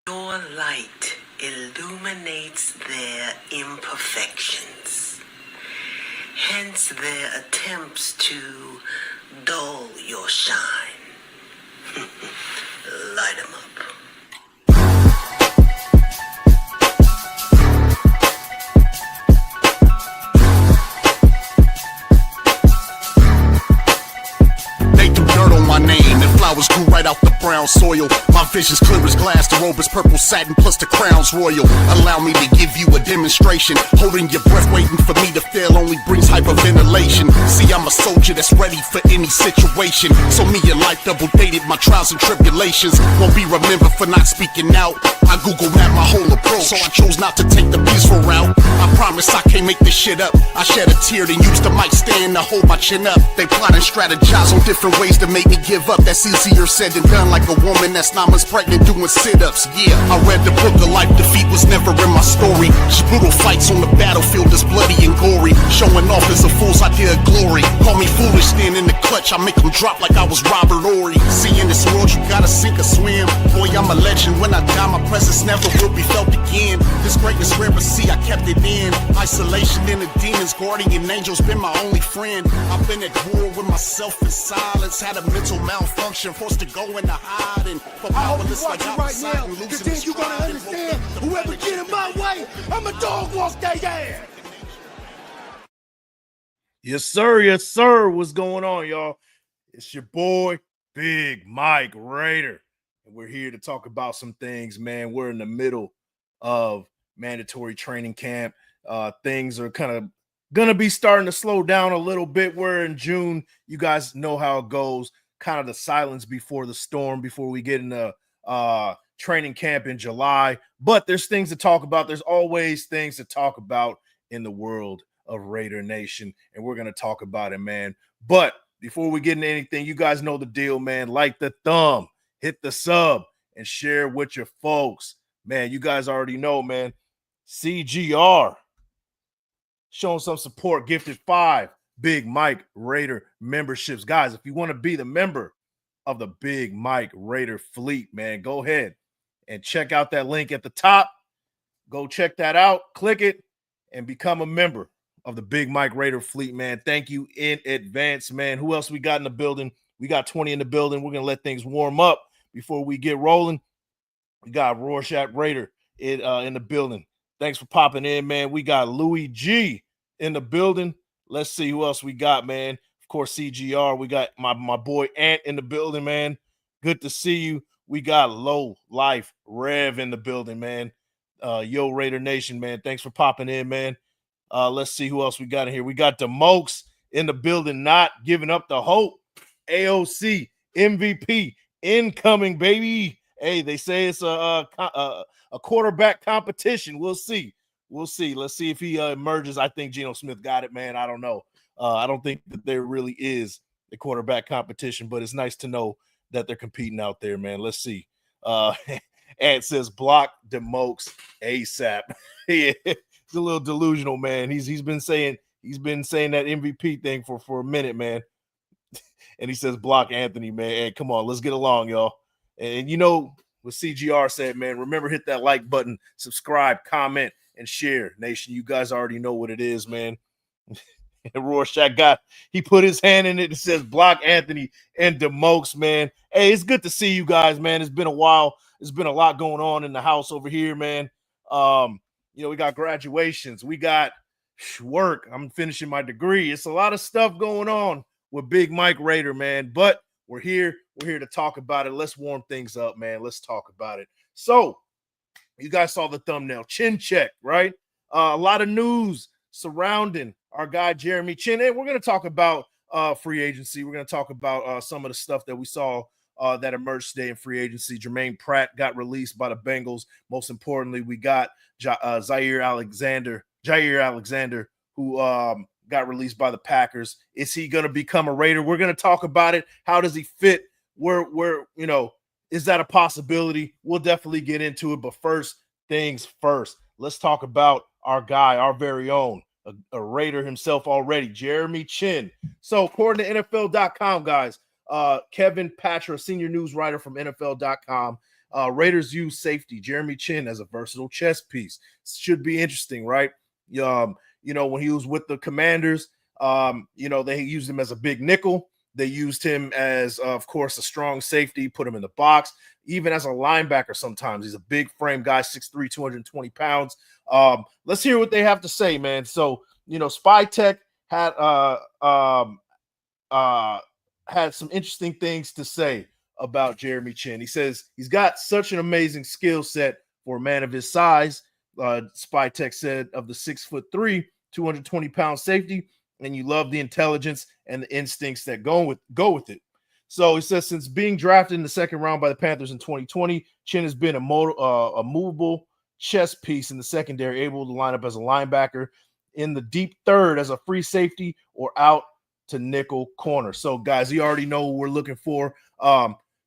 Your light illuminates their imperfections, hence their attempts to dull your shine. Light 'em up. They threw dirt on my name and flowers grew right out the brown soil. My vision's clear as glass, the robe is purple satin plus the crown's royal. Allow me to give you a demonstration. Holding your breath waiting for me to fail only brings hyperventilation. See, I'm a soldier that's ready for any situation. So me and life double dated my trials and tribulations. Won't be remembered for not speaking out. I Google map my whole approach, so I chose not to take the peaceful route. I promise I can't make this shit up. I shed a tear then use the mic stand to hold my chin up. They plot and strategize on different ways to make me give up. That's easier said than done, like a woman that's 9 months pregnant doing sit-ups. Yeah, I read the book of life, defeat was never in my story. Just brutal fights on the battlefield is bloody and gory. Showing off is a fool's idea of glory. Call me foolish, then in the clutch I make them drop like I was Robert Ory. See, in this world you gotta sink or swim. Boy, I'm a legend, when I die my presence never will be felt again. This greatness rare, but see I kept it in. Isolation in the demons, guardian angels been my only friend. I've been at war with myself in silence. Had a mental malfunction, forced to go into hiding. For powerless like outside right and losing then you gonna understand, whoever get in my way, I'm a dog walk their ass. Yes, sir. Yes, sir. What's going on, y'all? It's your boy, Big Mike Raider. And we're here to talk about some things, man. We're in the middle of mandatory training camp. Things are kind of going to be starting to slow down a little bit. We're in June. You guys know how it goes. Kind of the silence before the storm, before we get into training camp in July. But there's things to talk about. There's always things to talk about in the world of Raider Nation, and we're going to talk about it, man. But before we get into anything, you guys know the deal, man. Like the thumb, hit the sub, and share with your folks. Man, you guys already know, man. CGR showing some support, gifted 5 Big Mike Raider memberships. Guys, if you want to be the member of the Big Mike Raider fleet, man, go ahead and check out that link at the top. Go check that out, click it, and become a member of the Big Mike Raider fleet, man. Thank you in advance, man. Who else we got in the building? We got 20 in the building. We're going to let things warm up before we get rolling. We got Rorschach Raider in the building. Thanks for popping in, man. We got Louis G in the building. Let's see who else we got, man. Of course, CGR. We got my boy Ant in the building, man. Good to see you. We got Low Life Rev in the building, man. Yo, Raider Nation, man. Thanks for popping in, man. Let's see who else we got in here. We got the Mokes in the building, not giving up the hope. AOC MVP incoming, baby. Hey, they say it's a quarterback competition. We'll see. We'll see. Let's see if he emerges. I think Geno Smith got it, man. I don't know. I don't think that there really is a quarterback competition, but it's nice to know that they're competing out there, man. Let's see. And says block the Mokes ASAP. Yeah. He's a little delusional, man. He's been saying that MVP thing for a minute, man. And he says block Anthony, man. Hey, come on, let's get along, y'all. And you know what CGR said, man. Remember, hit that like button, subscribe, comment, and share, Nation. You guys already know what it is, man. And Rorschach he put his hand in it and says block Anthony and DeMokes, man. Hey, it's good to see you guys, man. It's been a while. There's been a lot going on in the house over here, man. You know, we got graduations. We got work. I'm finishing my degree. It's a lot of stuff going on with Big Mike Raider, man. But we're here. We're here to talk about it. Let's warm things up, man. Let's talk about it. So, you guys saw the thumbnail. Chin check, right? A lot of news surrounding our guy, Jeremy Chinn. And we're going to talk about free agency. We're going to talk about some of the stuff that we saw that emerged today in free agency. Jermaine Pratt got released by the Bengals. Most importantly, we got Jaire Alexander, who got released by the Packers. Is he going to become a Raider? We're going to talk about it. How does he fit? Where you know, is that a possibility? We'll definitely get into it. But first things first, let's talk about our guy, our very own, a Raider himself already, Jeremy Chinn. So according to NFL.com, guys, Kevin Patra, senior news writer from NFL.com, Raiders use safety Jeremy Chinn as a versatile chess piece. Should be interesting, right? When he was with the Commanders, they used him as a big nickel. They used him as, of course, a strong safety, put him in the box, even as a linebacker sometimes. He's a big frame guy, 6'3", 220 pounds. Let's hear what they have to say, man. So, Spy Tech had had some interesting things to say about Jeremy Chinn. He says he's got such an amazing skill set for a man of his size. Spy Tech said of the 6'3", 220-pound safety, and you love the intelligence and the instincts that go with it. So he says since being drafted in the second round by the Panthers in 2020, Chinn has been a movable chess piece in the secondary, able to line up as a linebacker in the deep third as a free safety or out to nickel corner. So guys, you already know what we're looking for.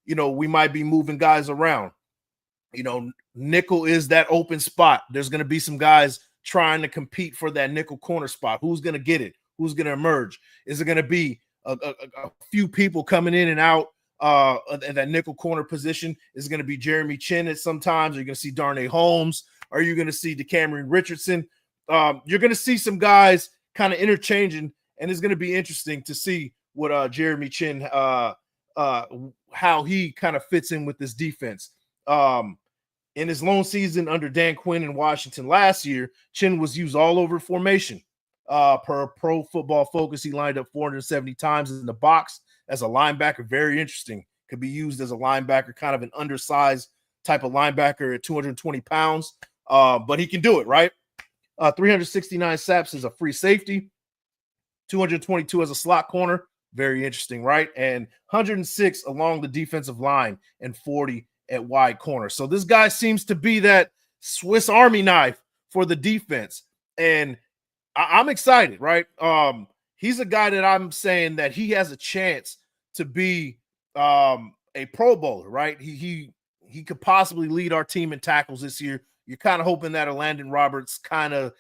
We might be moving guys around. Nickel is that open spot. There's going to be some guys trying to compete for that nickel corner spot. Who's going to get it? Who's going to emerge? Is it going to be a few people coming in and out at that nickel corner position? Is it going to be Jeremy Chinn at sometimes? Are you going to see Darnay Holmes? Are you going to see DeCameron Richardson? You're going to see some guys kind of interchanging, and it's going to be interesting to see what Jeremy Chinn, how he kind of fits in with this defense. In his lone season under Dan Quinn in Washington last year, Chinn was used all over formation. Per Pro Football Focus, he lined up 470 times in the box as a linebacker. Very interesting. Could be used as a linebacker, kind of an undersized type of linebacker at 220 pounds. But he can do it, right? 369 snaps as a free safety, 222 as a slot corner. Very interesting, right? And 106 along the defensive line and 40 at wide corner. So this guy seems to be that Swiss Army knife for the defense. And I'm excited, right? He's a guy that I'm saying that he has a chance to be a Pro Bowler, right? He could possibly lead our team in tackles this year. You're kind of hoping that Landon Roberts kind of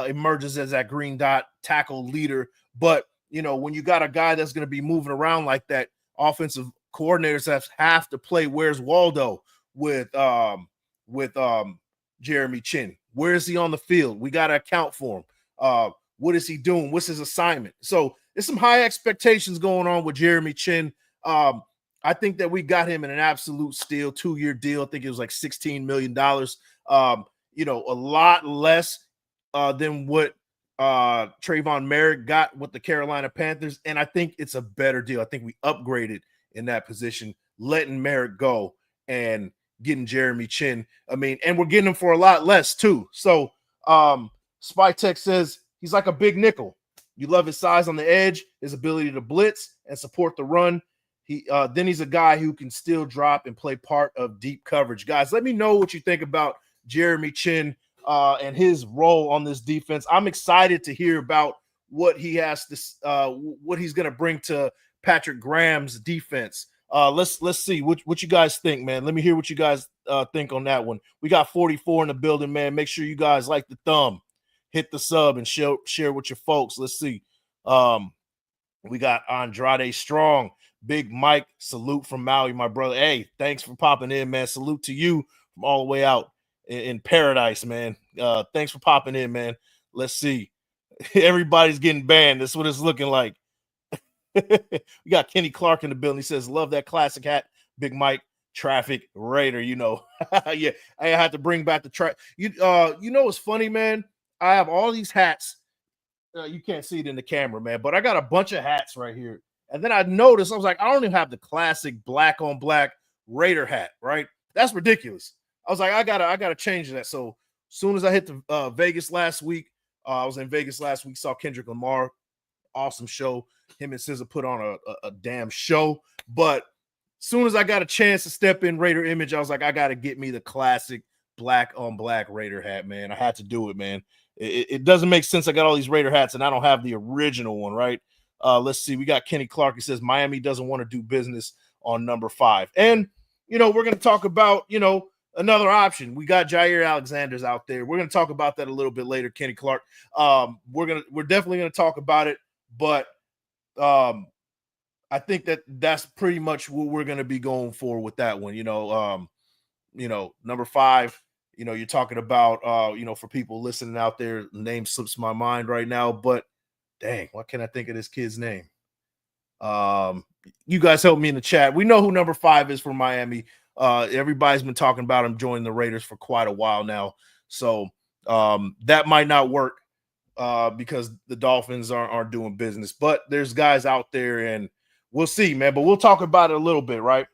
emerges as that green dot tackle leader. But, when you got a guy that's going to be moving around like that, offensive coordinators have to play Where's Waldo with Jeremy Chinn. Where is he on the field? We got to account for him. What is he doing? What's his assignment? So there's some high expectations going on with Jeremy Chinn. I think that we got him in an absolute steal, 2-year deal. I think it was like $16 million. A lot less than what Trayvon Merrick got with the Carolina Panthers. And I think it's a better deal. I think we upgraded in that position, letting Merrick go and getting Jeremy Chinn. And we're getting him for a lot less too. So Spy Tech says he's like a big nickel. You love his size on the edge, his ability to blitz and support the run. Then he's a guy who can still drop and play part of deep coverage. Guys, let me know what you think about Jeremy Chinn and his role on this defense. I'm excited to hear about what he has to, what he's going to bring to Patrick Graham's defense. Let's see what you guys think, man. Let me hear what you guys think on that one. We got 44 in the building, man. Make sure you guys like the thumb, hit the sub, and share with your folks. Let's see. We got Andrade Strong, Big Mike, salute from Maui, my brother. Hey, thanks for popping in, man. Salute to you from all the way out in paradise, man. Thanks for popping in, man. Let's see. Everybody's getting banned. That's what it's looking like. We got Kenny Clark in the building. He says, love that classic hat, Big Mike, traffic Raider, Yeah, I had to bring back the track. You know what's funny, man? I have all these hats. You can't see it in the camera, man, but I got a bunch of hats right here. And then I noticed, I was like, I don't even have the classic black on black Raider hat, right? That's ridiculous. I was like, I gotta change that. So as soon as I hit the Vegas last week, I was in Vegas last week, saw Kendrick Lamar, awesome show. Him and SZA put on a damn show. But as soon as I got a chance to step in Raider image, I was like, I gotta get me the classic black on black Raider hat, man. I had to do it, man. It doesn't make sense. I got all these Raider hats and I don't have the original one, right? Let's see. We got Kenny Clark. He says Miami doesn't want to do business on number 5. And, we're going to talk about, another option. We got Jaire Alexander's out there. We're going to talk about that a little bit later, Kenny Clark. We're definitely going to talk about it, but I think that's pretty much what we're going to be going for with that one. number 5, you're talking about, for people listening out there, name slips my mind right now, but dang, why can't I think of this kid's name? You guys help me in the chat. We know who number 5 is for Miami. Everybody's been talking about him joining the Raiders for quite a while now. So that might not work because the Dolphins aren't doing business. But there's guys out there, and we'll see, man. But we'll talk about it a little bit, right?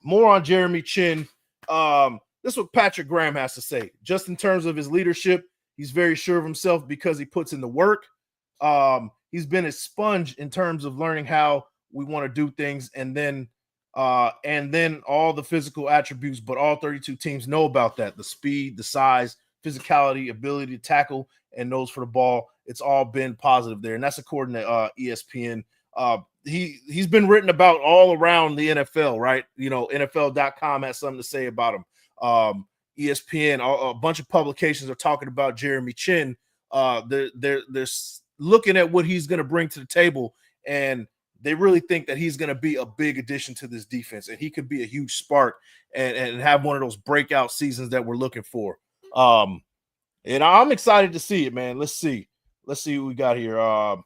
More on Jeremy Chinn. This is what Patrick Graham has to say. Just in terms of his leadership, he's very sure of himself because he puts in the work. He's been a sponge in terms of learning how we want to do things, and then all the physical attributes. But all 32 teams know about that: the speed, the size, physicality, ability to tackle, and nose for the ball. It's all been positive there, and that's according to ESPN. He's been written about all around the NFL, right? NFL.com has something to say about him. ESPN, a bunch of publications are talking about Jeremy Chinn. They're looking at what he's going to bring to the table, and they really think that he's going to be a big addition to this defense, and he could be a huge spark and have one of those breakout seasons that we're looking for. And I'm excited to see it, man. Let's see what we got here.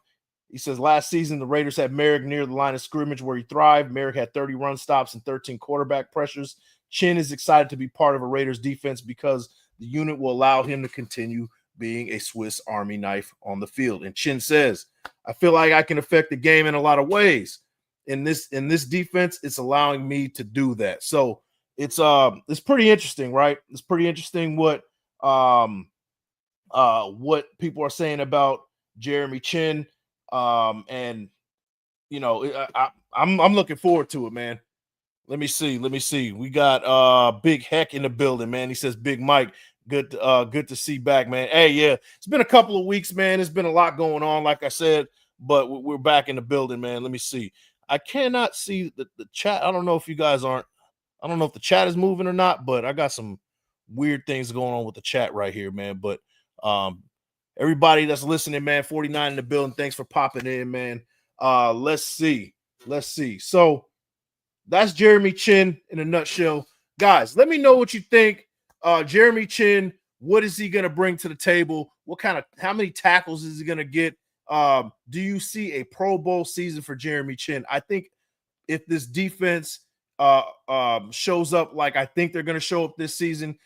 He says last season the Raiders had Merrick near the line of scrimmage where he thrived. Merrick had 30 run stops and 13 quarterback pressures. Chinn is excited to be part of a Raiders defense because the unit will allow him to continue being a Swiss Army knife on the field. And Chinn says, I feel like I can affect the game in a lot of ways. In this defense, it's allowing me to do that. So it's pretty interesting, right? It's pretty interesting what people are saying about Jeremy Chinn. I'm looking forward to it, man. Let me see. We got Big Heck in the building, man. He says, Big Mike, good to see back, man. Hey, yeah, it's been a couple of weeks, man. There's been a lot going on, like I said, but we're back in the building, man. Let me see. I cannot see the chat. I don't know if you guys I don't know if the chat is moving or not, but I got some weird things going on with the chat right here, man. But everybody that's listening, man, 49 in the building, thanks for popping in, man. Let's see. So that's Jeremy Chinn in a nutshell. Guys, let me know what you think. Jeremy Chinn, what is he going to bring to the table? How many tackles is he going to get? Do you see a Pro Bowl season for Jeremy Chinn? I think if this defense shows up like I think they're going to show up this season,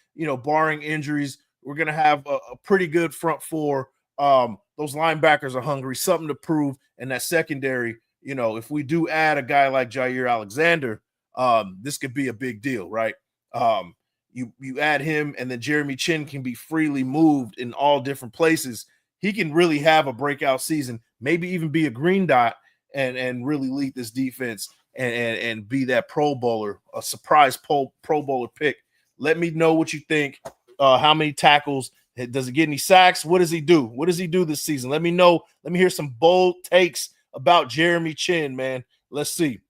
barring injuries, we're going to have a pretty good front four. Those linebackers are hungry, something to prove. And that secondary, if we do add a guy like Jaire Alexander, this could be a big deal, right? You add him, and then Jeremy Chinn can be freely moved in all different places. He can really have a breakout season, maybe even be a green dot and really lead this defense and be that Pro Bowler, a surprise Pro Bowler pick. Let me know what you think. How many tackles? Does he get any sacks? What does he do? What does he do this season? Let me know. Let me hear some bold takes about Jeremy Chinn, man. Let's see.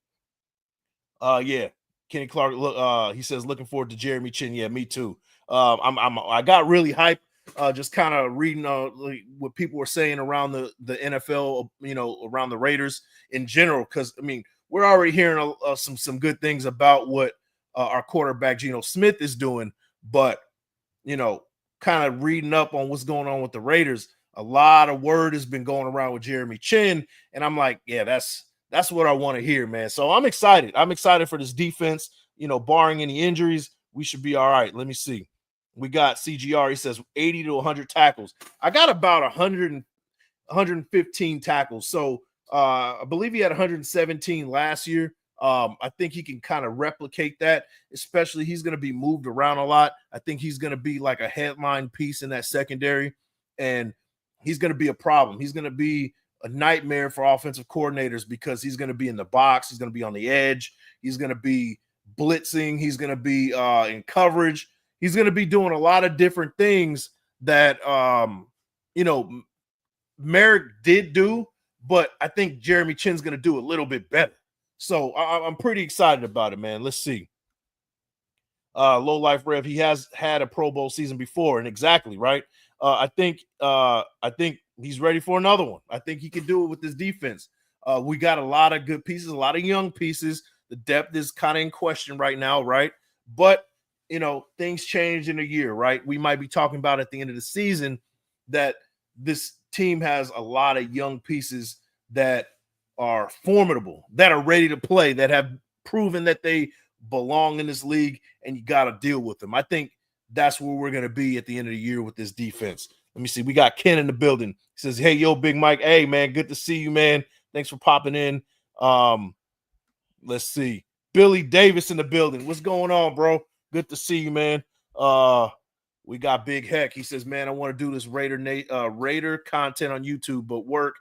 Yeah. Kenny Clark, look, he says, looking forward to Jeremy Chinn. Yeah, me too. I got really hyped just kind of reading what people were saying around the NFL, around the Raiders in general, because we're already hearing some good things about what our quarterback Geno Smith is doing, but kind of reading up on what's going on with the Raiders, a lot of word has been going around with Jeremy Chinn, and I'm like, yeah, that's what I want to hear, man. So I'm excited. I'm excited for this defense. Barring any injuries, we should be all right. Let me see. We got CGR. He says 80 to 100 tackles. I got about 115 tackles. So I believe he had 117 last year. I think he can kind of replicate that, especially he's going to be moved around a lot. I think he's going to be like a headline piece in that secondary, and he's going to be a problem. He's going to be a nightmare for offensive coordinators because he's going to be in the box. He's going to be on the edge. He's going to be blitzing. He's going to be in coverage. He's going to be doing a lot of different things that, Merrick did do, but I think Jeremy Chinn's going to do a little bit better. So I'm pretty excited about it, man. Let's see. Low Life Rev, he has had a Pro Bowl season before, and exactly, right? I think he's ready for another one. I think he can do it with this defense. We got a lot of good pieces, a lot of young pieces. The depth is kind of in question right now, right? But things change in a year, right? We might be talking about at the end of the season that this team has a lot of young pieces that are formidable, that are ready to play, that have proven that they belong in this league, and you got to deal with them. I think that's where we're going to be at the end of the year with this defense. Let me see. We got Ken in the building. He says, hey, yo, Big Mike. Hey, man, good to see you, man. Thanks for popping in. Let's see. Billy Davis in the building. What's going on, bro? Good to see you, man. We got Big Heck. He says, man, I want to do this Raider content on YouTube, but work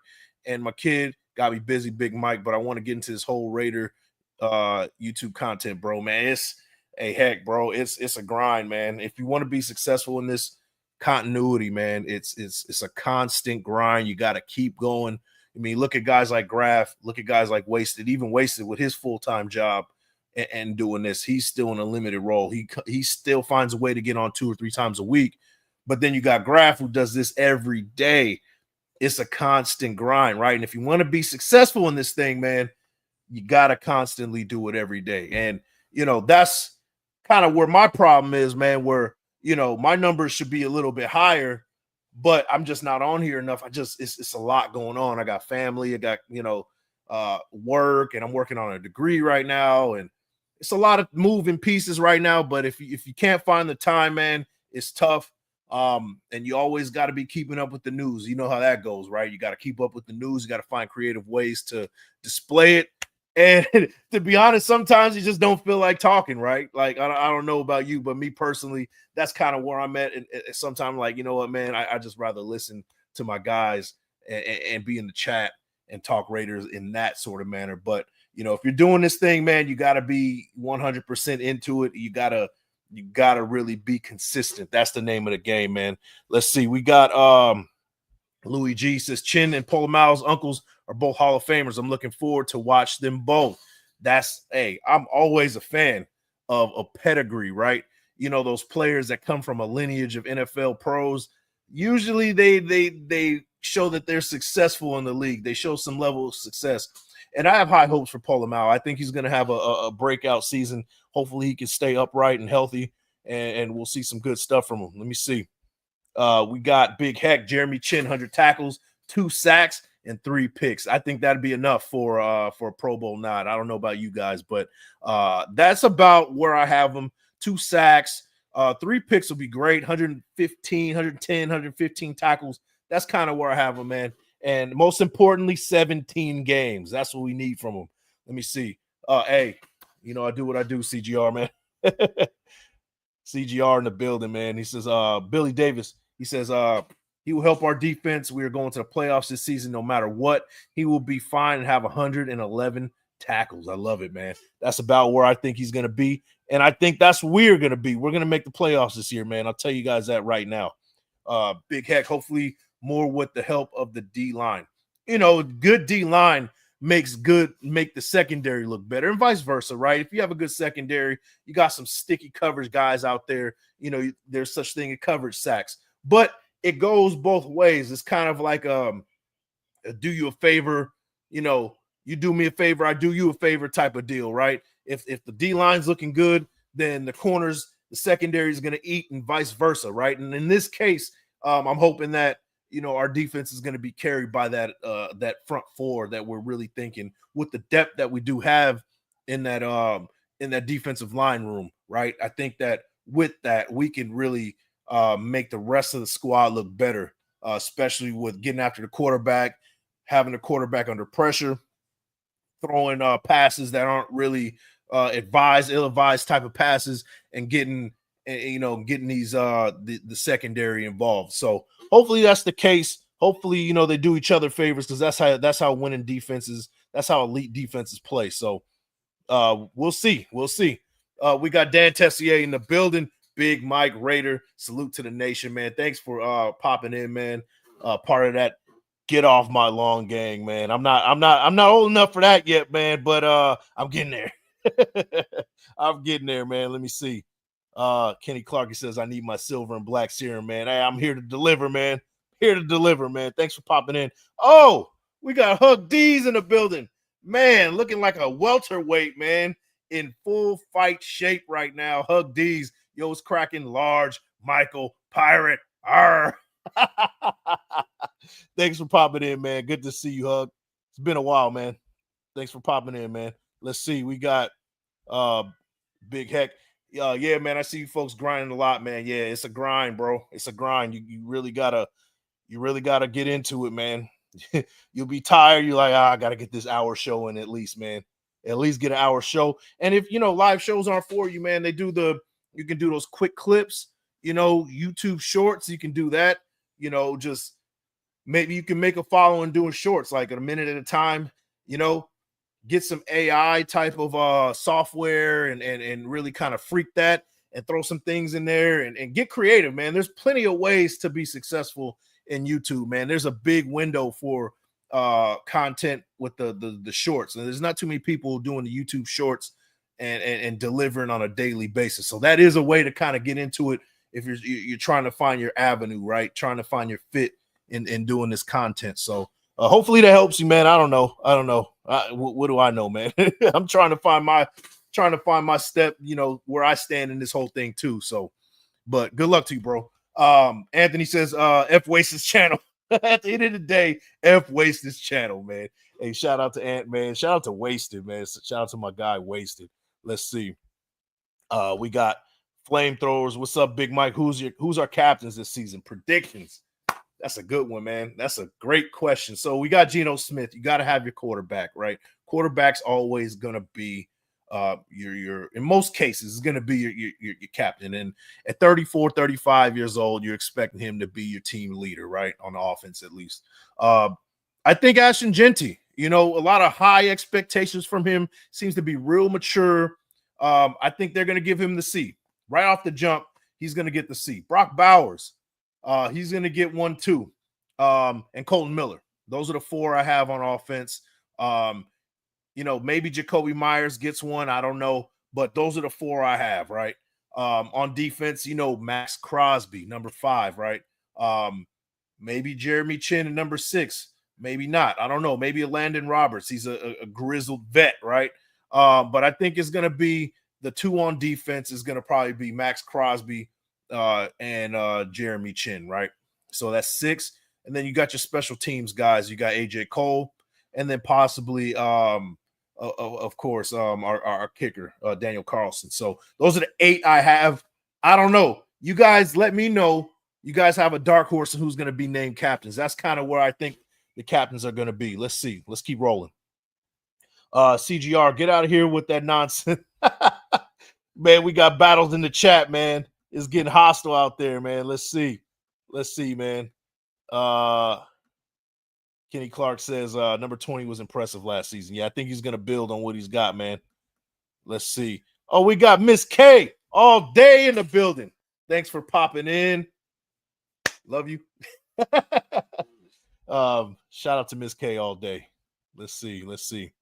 and my kid got me busy, Big Mike, but I want to get into this whole Raider YouTube content, bro, man. Heck, bro, it's a grind, man. If you want to be successful in this continuity, man, it's a constant grind. You got to keep going. I mean, look at guys like Graf, look at guys like Wasted, even Wasted with his full-time job and doing this. He's still in a limited role. He still finds a way to get on 2 or 3 times a week. But then you got Graf who does this every day. It's a constant grind, right? And if you want to be successful in this thing, man, you got to constantly do it every day. And, that's kind of where my problem is, man, where, my numbers should be a little bit higher, but I'm just not on here enough. It's a lot going on. I got family, I got, work, and I'm working on a degree right now. And it's a lot of moving pieces right now, but if you can't find the time, man, it's tough. And you always got to be keeping up with the news. You know how that goes, right? You got to keep up with the news. You got to find creative ways to display it. And to be honest, sometimes you just don't feel like talking, right? Like, I don't know about you, but me personally, that's kind of where I'm at. And sometimes, like, you know what, man, I just rather listen to my guys and be in the chat and talk Raiders in that sort of manner. But, if you're doing this thing, man, you got to be 100% into it. You got to really be consistent. That's the name of the game, man. Let's see. We got Louis G says Chinn and Polomalu's uncles are both Hall of Famers. I'm looking forward to watch them both. I'm always a fan of a pedigree, right? Those players that come from a lineage of NFL pros, usually they show that they're successful in the league. They show some level of success. And I have high hopes for Polomalu. I think he's going to have a breakout season. Hopefully he can stay upright and healthy, and we'll see some good stuff from him. Let me see. We got Big Heck, Jeremy Chinn, 100 tackles, 2 sacks, and 3 picks. I think that'd be enough for a Pro Bowl nod. I don't know about you guys, but that's about where I have him. 2 sacks, 3 picks will be great. 115, 110, 115 tackles. That's kind of where I have him, man. And most importantly, 17 games. That's what we need from him. Let me see. Hey, I do what I do, CGR, man. CGR in the building, man. He says, Billy Davis, he says, he will help our defense. We are going to the playoffs this season no matter what. He will be fine and have 111 tackles. I love it, man. That's about where I think he's going to be. And I think that's where we're going to be. We're going to make the playoffs this year, man. I'll tell you guys that right now. Big Heck, hopefully more with the help of the D-line. Good D-line make the secondary look better, and vice versa, right? If you have a good secondary, you got some sticky coverage guys out there. There's such thing as coverage sacks, but it goes both ways. It's kind of like do you a favor, you do me a favor, I do you a favor type of deal, right? If the D-line's looking good, then the corners, the secondary is going to eat, and vice versa, right? And in this case, I'm hoping that our defense is going to be carried by that front four that we're really thinking with the depth that we do have in that defensive line room, right? I think that with that we can really make the rest of the squad look better, especially with getting after the quarterback, having the quarterback under pressure, throwing passes that aren't really ill-advised type of passes, and getting these the secondary involved. So hopefully that's the case. Hopefully, they do each other favors, because that's how winning defenses, that's how elite defenses play. So we'll see. We got Dan Tessier in the building. Big Mike Raider. Salute to the nation, man. Thanks for popping in, man. Part of that get off my lawn gang, man. I'm not old enough for that yet, man, but I'm getting there. I'm getting there, man. Let me see. Kenny Clark, he says, I need my silver and black serum, man. Hey, I'm here to deliver, man. Thanks for popping in. Oh, we got Hug D's in the building. Man, looking like a welterweight, man, in full fight shape right now. Hug D's, Yo, it's cracking large Michael Pirate. Arr. Thanks for popping in, man. Good to see you, Hug. It's been a while, man. Thanks for popping in, man. Let's see. We got Big Heck. Yeah, man. I see you folks grinding a lot, man. Yeah, it's a grind, bro. It's a grind. You really gotta get into it, man. You'll be tired. You're like, I gotta get this hour show in at least, man. At least get an hour show. And if live shows aren't for you, man, you can do those quick clips, YouTube shorts. You can do that. Just maybe you can make a following doing shorts like a minute at a time, get some AI type of software and really kind of freak that and throw some things in there and get creative, man. There's plenty of ways to be successful in YouTube, man. There's a big window for content with the shorts, and there's not too many people doing the YouTube shorts and delivering on a daily basis. So that is a way to kind of get into it if you're trying to find your avenue, right? Trying to find your fit in doing this content. So hopefully that helps you, man. I don't know. What do I know, man? I'm trying to find my step, where I stand in this whole thing too. So, but good luck to you, bro. Anthony says, F waste his channel. At the end of the day, F waste his channel, man. Hey, shout out to Ant, man. Shout out to Wasted, man. Shout out to my guy Wasted. Let's see. We got Flamethrowers. What's up, Big Mike? Who's our captains this season? Predictions. That's a good one, man. That's a great question. So we got Geno Smith. You got to have your quarterback, right? Quarterback's always going to be your in most cases is going to be your captain. And at 34, 35 years old, you're expecting him to be your team leader, right? On the offense, at least. I think Ashton Genty, a lot of high expectations from him. Seems to be real mature. I think they're going to give him the C. Right off the jump, he's going to get the C. Brock Bowers, he's going to get 1, 2. And Colton Miller. Those are the 4 I have on offense. Maybe Jacoby Myers gets 1. I don't know. But those are the 4 I have, right? On defense, Max Crosby, number 5, right? Maybe Jeremy Chinn at number 6. Maybe not. I don't know. Maybe a Landon Roberts. He's a grizzled vet, right? But I think it's going to be the 2 on defense is going to probably be Max Crosby and Jeremy Chinn, right? So that's 6. And then you got your special teams guys. You got AJ Cole, and then possibly, of course, our kicker, Daniel Carlson. So those are the 8 I have. I don't know. You guys let me know. You guys have a dark horse and who's going to be named captains. That's kind of where I think the captains are going to be. Let's see. Let's keep rolling. CGR, get out of here with that nonsense. Man, we got battles in the chat, man. It's getting hostile out there, man. Let's see. Let's see, man. Kenny Clark says number 20 was impressive last season. Yeah, I think he's going to build on what he's got, man. Let's see. Oh, we got Miss K all day in the building. Thanks for popping in. Love you. Shout out to Miss K all day. Let's see. Let's see.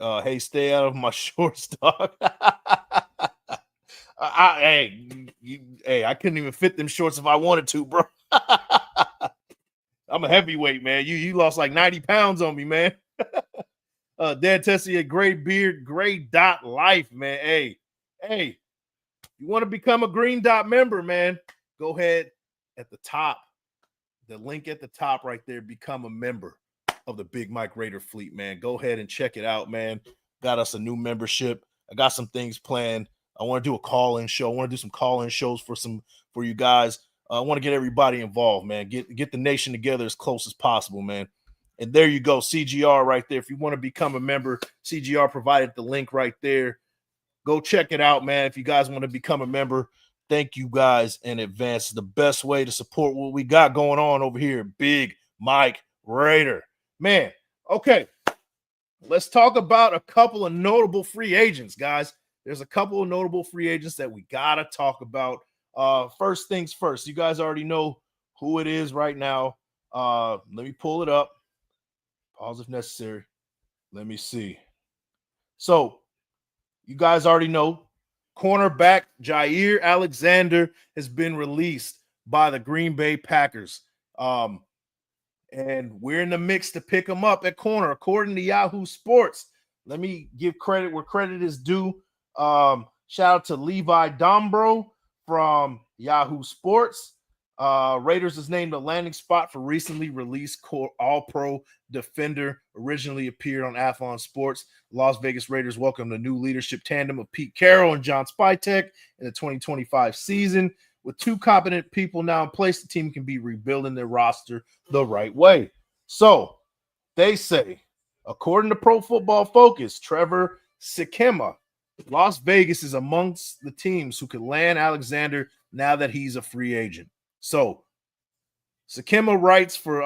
Hey, stay out of my shorts, dog. I couldn't even fit them shorts if I wanted to, bro. I'm a heavyweight, man. You lost like 90 pounds on me, man. Dan Tessie, a great beard, great dot life, man. Hey, you want to become a Green Dot member, man? Go ahead at the top. The link at the top right there, become a member of the Big Mike Raider fleet, man. Go ahead and check it out, man. Got us a new membership. I got some things planned. I want to do a call-in show. I want to do some call-in shows for you guys. I want to get everybody involved, man. Get the nation together as close as possible, man. And there you go, CGR right there. If you want to become a member, CGR provided the link right there. Go check it out, man. If you guys want to become a member, thank you guys in advance. It's the best way to support what we got going on over here. Big Mike Raider. Man, okay. Let's talk about a couple of notable free agents, guys. There's a couple of notable free agents that we got to talk about. First things first, you guys already know who it is right now. Let me pull it up. Pause if necessary. Let me see. So, you guys already know cornerback Jaire Alexander has been released by the Green Bay Packers. And we're in the mix to pick him up at corner, according to Yahoo Sports. Let me give credit where credit is due. Shout out to Levi Dombro from Yahoo Sports. Raiders is named a landing spot for recently released All-Pro defender. Originally appeared on Athlon Sports. Las Vegas Raiders welcome the new leadership tandem of Pete Carroll and John Spytek in the 2025 season. With two competent people now in place, the team can be rebuilding their roster the right way. So they say, according to Pro Football Focus, Trevor Sikema, Las Vegas is amongst the teams who could land Alexander now that he's a free agent. So Sikema writes for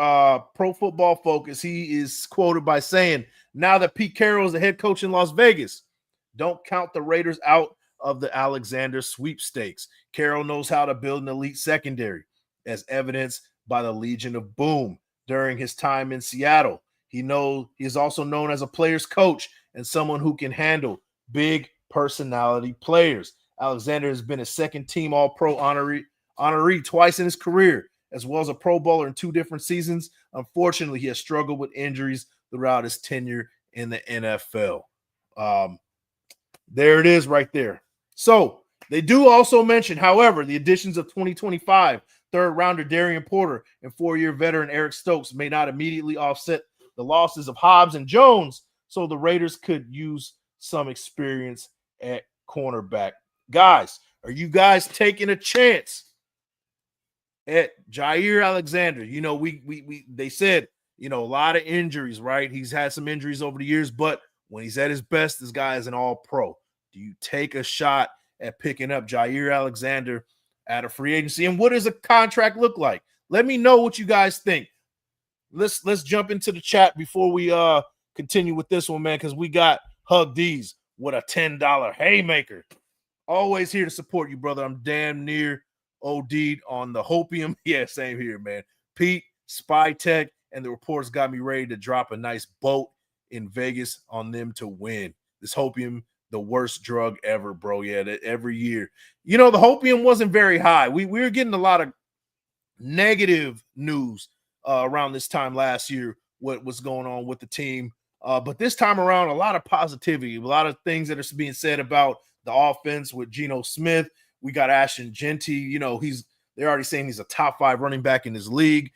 Pro Football Focus. He is quoted by saying, now that Pete Carroll is the head coach in Las Vegas, don't count the Raiders out of the Alexander sweepstakes. Carroll knows how to build an elite secondary, as evidenced by the Legion of Boom during his time in Seattle. He is also known as a player's coach and someone who can handle big personality players. Alexander has been a second-team All-Pro honoree twice in his career, as well as a Pro Bowler in 2 different seasons. Unfortunately, he has struggled with injuries throughout his tenure in the NFL. There it is right there. So they do also mention, however, the additions of 2025 third-rounder Darian Porter and 4-year veteran Eric Stokes may not immediately offset the losses of Hobbs and Jones, so the Raiders could use some experience at cornerback. Guys, are you guys taking a chance at Jaire Alexander? You know, they said, you know, a lot of injuries, right? He's had some injuries over the years, but when he's at his best, this guy is an all-pro. Do you take a shot at picking up Jaire Alexander at a free agency? And what does a contract look like? Let me know what you guys think. Let's jump into the chat before we continue with this one, man, because we got Hug D's with a $10 haymaker. Always here to support you, brother. I'm damn near OD'd on the hopium. Yeah, same here, man. Pete, Spytek, and the reports got me ready to drop a nice boat in Vegas on them to win. This hopium, the worst drug ever, bro. Yeah, that every year. You know, the hopium wasn't very high. We were getting a lot of negative news around this time last year, what was going on with the team. But this time around, a lot of positivity, a lot of things that are being said about the offense with Geno Smith. We got Ashton Genty. You know, they're already saying he's a top 5 running back in his league.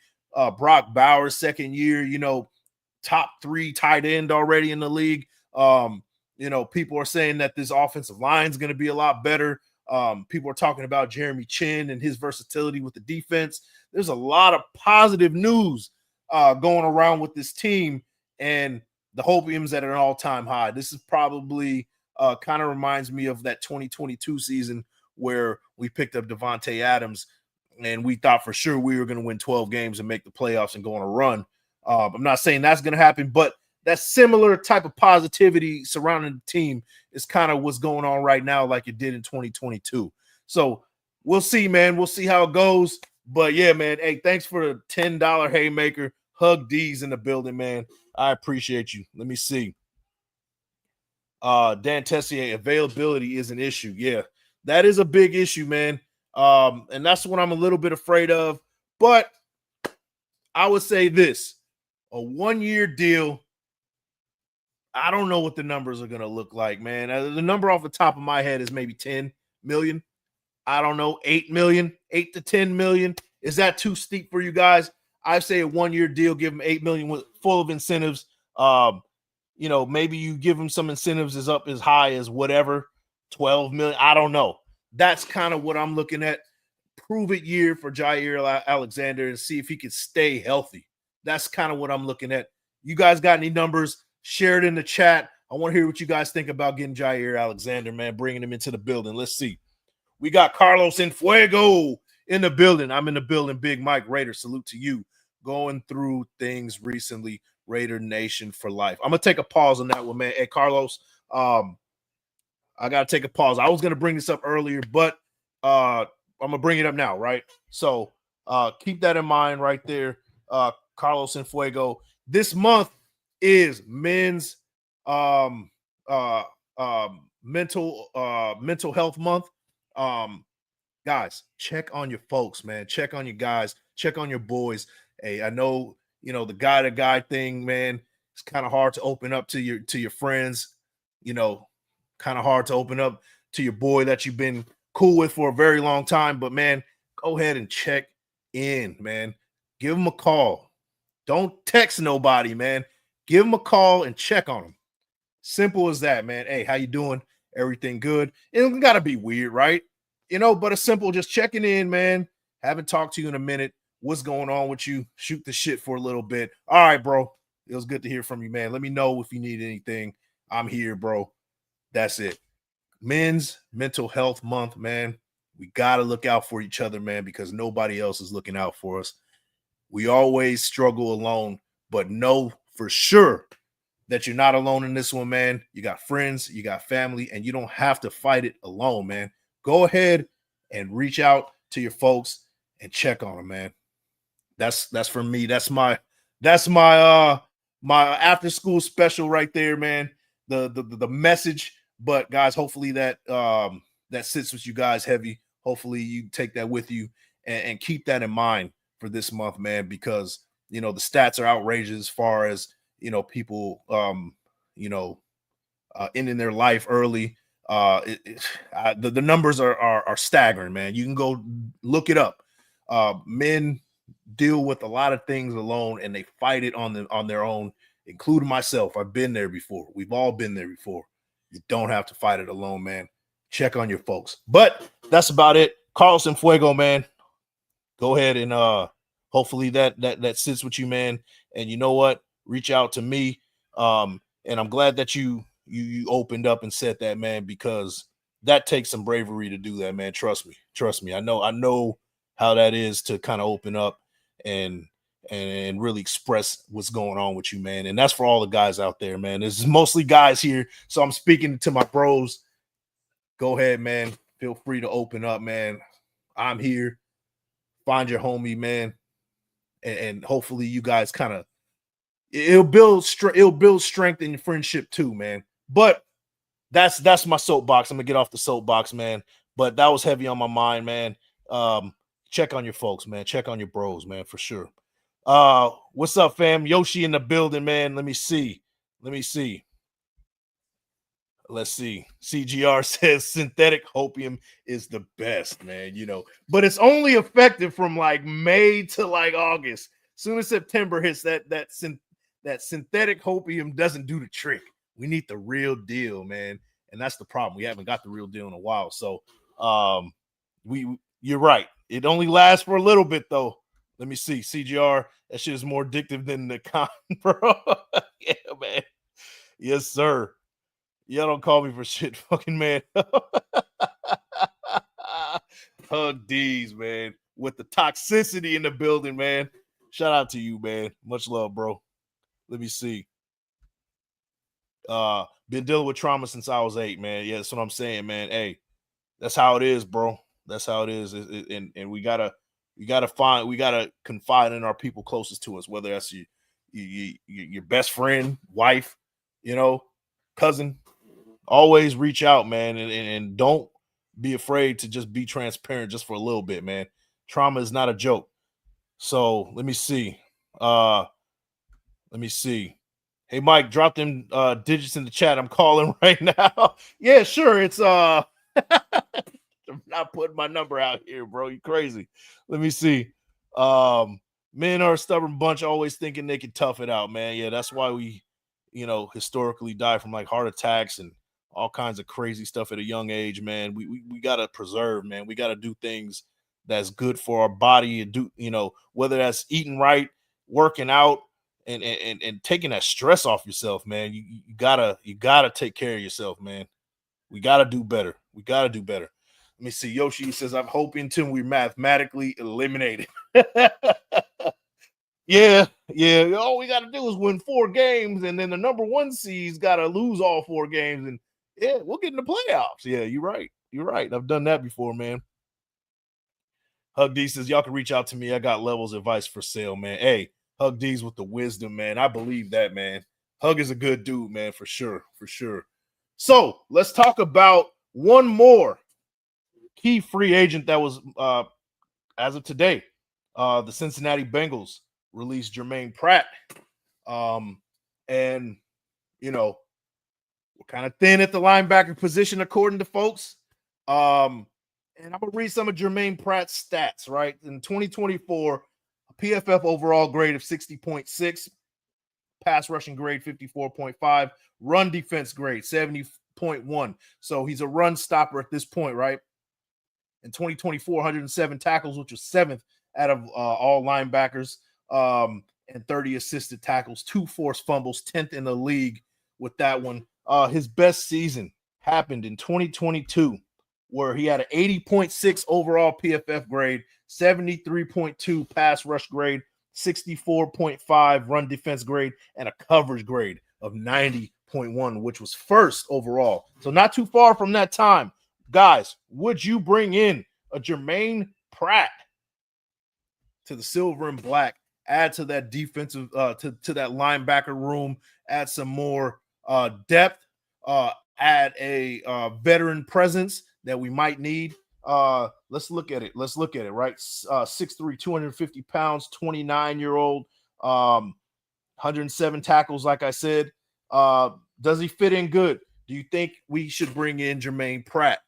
Brock Bowers, second year, you know, top 3 tight end already in the league. You know, people are saying that this offensive line is going to be a lot better. People are talking about Jeremy Chinn and his versatility with the defense. There's a lot of positive news going around with this team, and the hopium's at an all-time high. This is probably kind of reminds me of that 2022 season where we picked up Devontae Adams, and we thought for sure we were going to win 12 games and make the playoffs and go on a run. I'm not saying that's going to happen, but that similar type of positivity surrounding the team is kind of what's going on right now, like it did in 2022. So we'll see, man. We'll see how it goes. But yeah, man. Hey, thanks for the $10 haymaker. Hug D's in the building, man. I appreciate you. Let me see. Dan Tessier, availability is an issue. Yeah, that is a big issue, man. And that's what I'm a little bit afraid of. But I would say this, a 1-year deal. I don't know what the numbers are going to look like, man. The number off the top of my head is maybe 10 million. I don't know, 8 million, 8 to 10 million. Is that too steep for you guys? I say a 1-year deal, give them 8 million with full of incentives. You know, maybe you give them some incentives as up as high as whatever, 12 million. I don't know. That's kind of what I'm looking at. Prove it year for Jaire Alexander and see if he can stay healthy. That's kind of what I'm looking at. You guys got any numbers? Share it in the chat. I want to hear what you guys think about getting Jaire Alexander, man, bringing him into the building. Let's see. We got Carlos Enfuego in the building. I'm in the building. Big Mike Raider, salute to you. Going through things recently. Raider Nation for life. I'm going to take a pause on that one, man. Hey, Carlos, I got to take a pause. I was going to bring this up earlier, but I'm going to bring it up now, right? So keep that in mind right there. Carlos Enfuego. This month is men's mental health month. Guys, check on your folks, man. Check on your guys. Check on your boys. Hey, I know, you know, the guy-to-guy thing, man, it's kind of hard to open up to your friends, you know, kind of hard to open up. to your boy that you've been cool with for a very long time. But man, go ahead and check in, man. Give him a call. Don't text nobody, man. Give him a call and check on him. Simple as that, man. Hey, how you doing? Everything good? It don't gotta be weird, right? But a simple just checking in, man. Haven't talked to you in a minute. What's going on with you? Shoot the shit for a little bit. All right, bro. It was good to hear from you, man. Let me know if you need anything. I'm here, bro. That's it. Men's Mental Health Month, man. We got to look out for each other, man, because nobody else is looking out for us. We always struggle alone, but know for sure that you're not alone in this one, man. You got friends, you got family, and you don't have to fight it alone, man. Go ahead and reach out to your folks and check on them, man. That's for me. That's my my after school special right there, man. The message. But guys, hopefully that that sits with you guys heavy. Hopefully you take that with you and keep that in mind for this month, man, because the stats are outrageous as far as people ending their life early. The numbers are staggering, man. You can go look it up. Men deal with a lot of things alone, and they fight it on their own, including myself. I've been there before. We've all been there before. You don't have to fight it alone, man. Check on your folks. But that's about it. Carlson Fuego, man. Go ahead and hopefully that sits with you, man. And you know what? Reach out to me. And I'm glad that you opened up and said that, man, because that takes some bravery to do that, man. Trust me. I know how that is to kind of open up and really express what's going on with you, man. And that's for all the guys out there, man. This is mostly guys here, so I'm speaking to my bros. Go ahead, man. Feel free to open up, man. I'm here. Find your homie, man, and hopefully you guys kind of it'll build strength in your friendship too, man. But that's my soapbox. I'm gonna get off the soapbox, man. But that was heavy on my mind, man. Check on your folks, man. Check on your bros, man, for sure. What's up, fam? Yoshi in the building, man. Let me see. Let's see. CGR says synthetic opium is the best, man. But it's only effective from like May to like August. Soon as September hits, that synthetic opium doesn't do the trick. We need the real deal, man. And that's the problem. We haven't got the real deal in a while. So you're right. It only lasts for a little bit, though. Let me see. CGR, that shit is more addictive than the con, bro. Yeah, man. Yes, sir. Y'all don't call me for shit, fucking man. Hug D's, man. With the toxicity in the building, man. Shout out to you, man. Much love, bro. Let me see. Been dealing with trauma since I was 8, man. Yeah, that's what I'm saying, man. Hey, that's how it is, bro. That's how it is. And we gotta confide in our people closest to us, whether that's your best friend, wife, cousin. Always reach out, man, and don't be afraid to just be transparent just for a little bit, man. Trauma is not a joke. So let me see. Hey, Mike, drop them digits in the chat. I'm calling right now. Yeah, sure. It's I'm not putting my number out here, bro. You crazy. Let me see. Men are a stubborn bunch, always thinking they can tough it out, man. Yeah, that's why we, historically die from like heart attacks and all kinds of crazy stuff at a young age, man. We gotta preserve, man. We gotta do things that's good for our body and do, whether that's eating right, working out, and taking that stress off yourself, man. You gotta take care of yourself, man. We gotta do better. Let me see. Yoshi says, I'm hoping till we mathematically eliminate it. Yeah. All we gotta do is win 4 games, and then the number 1 seed's gotta lose all 4 games, and yeah, we'll get in the playoffs. Yeah, you're right. I've done that before, man. Hug D says, y'all can reach out to me. I got levels advice for sale, man. Hey, Hug D's with the wisdom, man. I believe that, man. Hug is a good dude, man, for sure. So let's talk about one more key free agent that was as of today. The Cincinnati Bengals released Jermaine Pratt. And we're kind of thin at the linebacker position, according to folks. And I'm going to read some of Jermaine Pratt's stats, right? In 2024, a PFF overall grade of 60.6, pass rushing grade 54.5, run defense grade 70.1. So he's a run stopper at this point, right? In 2024, 107 tackles, which was seventh out of all linebackers, and 30 assisted tackles, 2 forced fumbles, 10th in the league with that one. His best season happened in 2022, where he had an 80.6 overall PFF grade, 73.2 pass rush grade, 64.5 run defense grade, and a coverage grade of 90.1, which was first overall. So not too far from that time. Guys, would you bring in a Jermaine Pratt to the silver and black, add to that defensive, to that linebacker room, add some more depth, add a veteran presence that we might need? Let's look at it. Right? 6'3", 250 pounds, 29-year-old, 107 tackles, like I said. Does he fit in good? Do you think we should bring in Jermaine Pratt?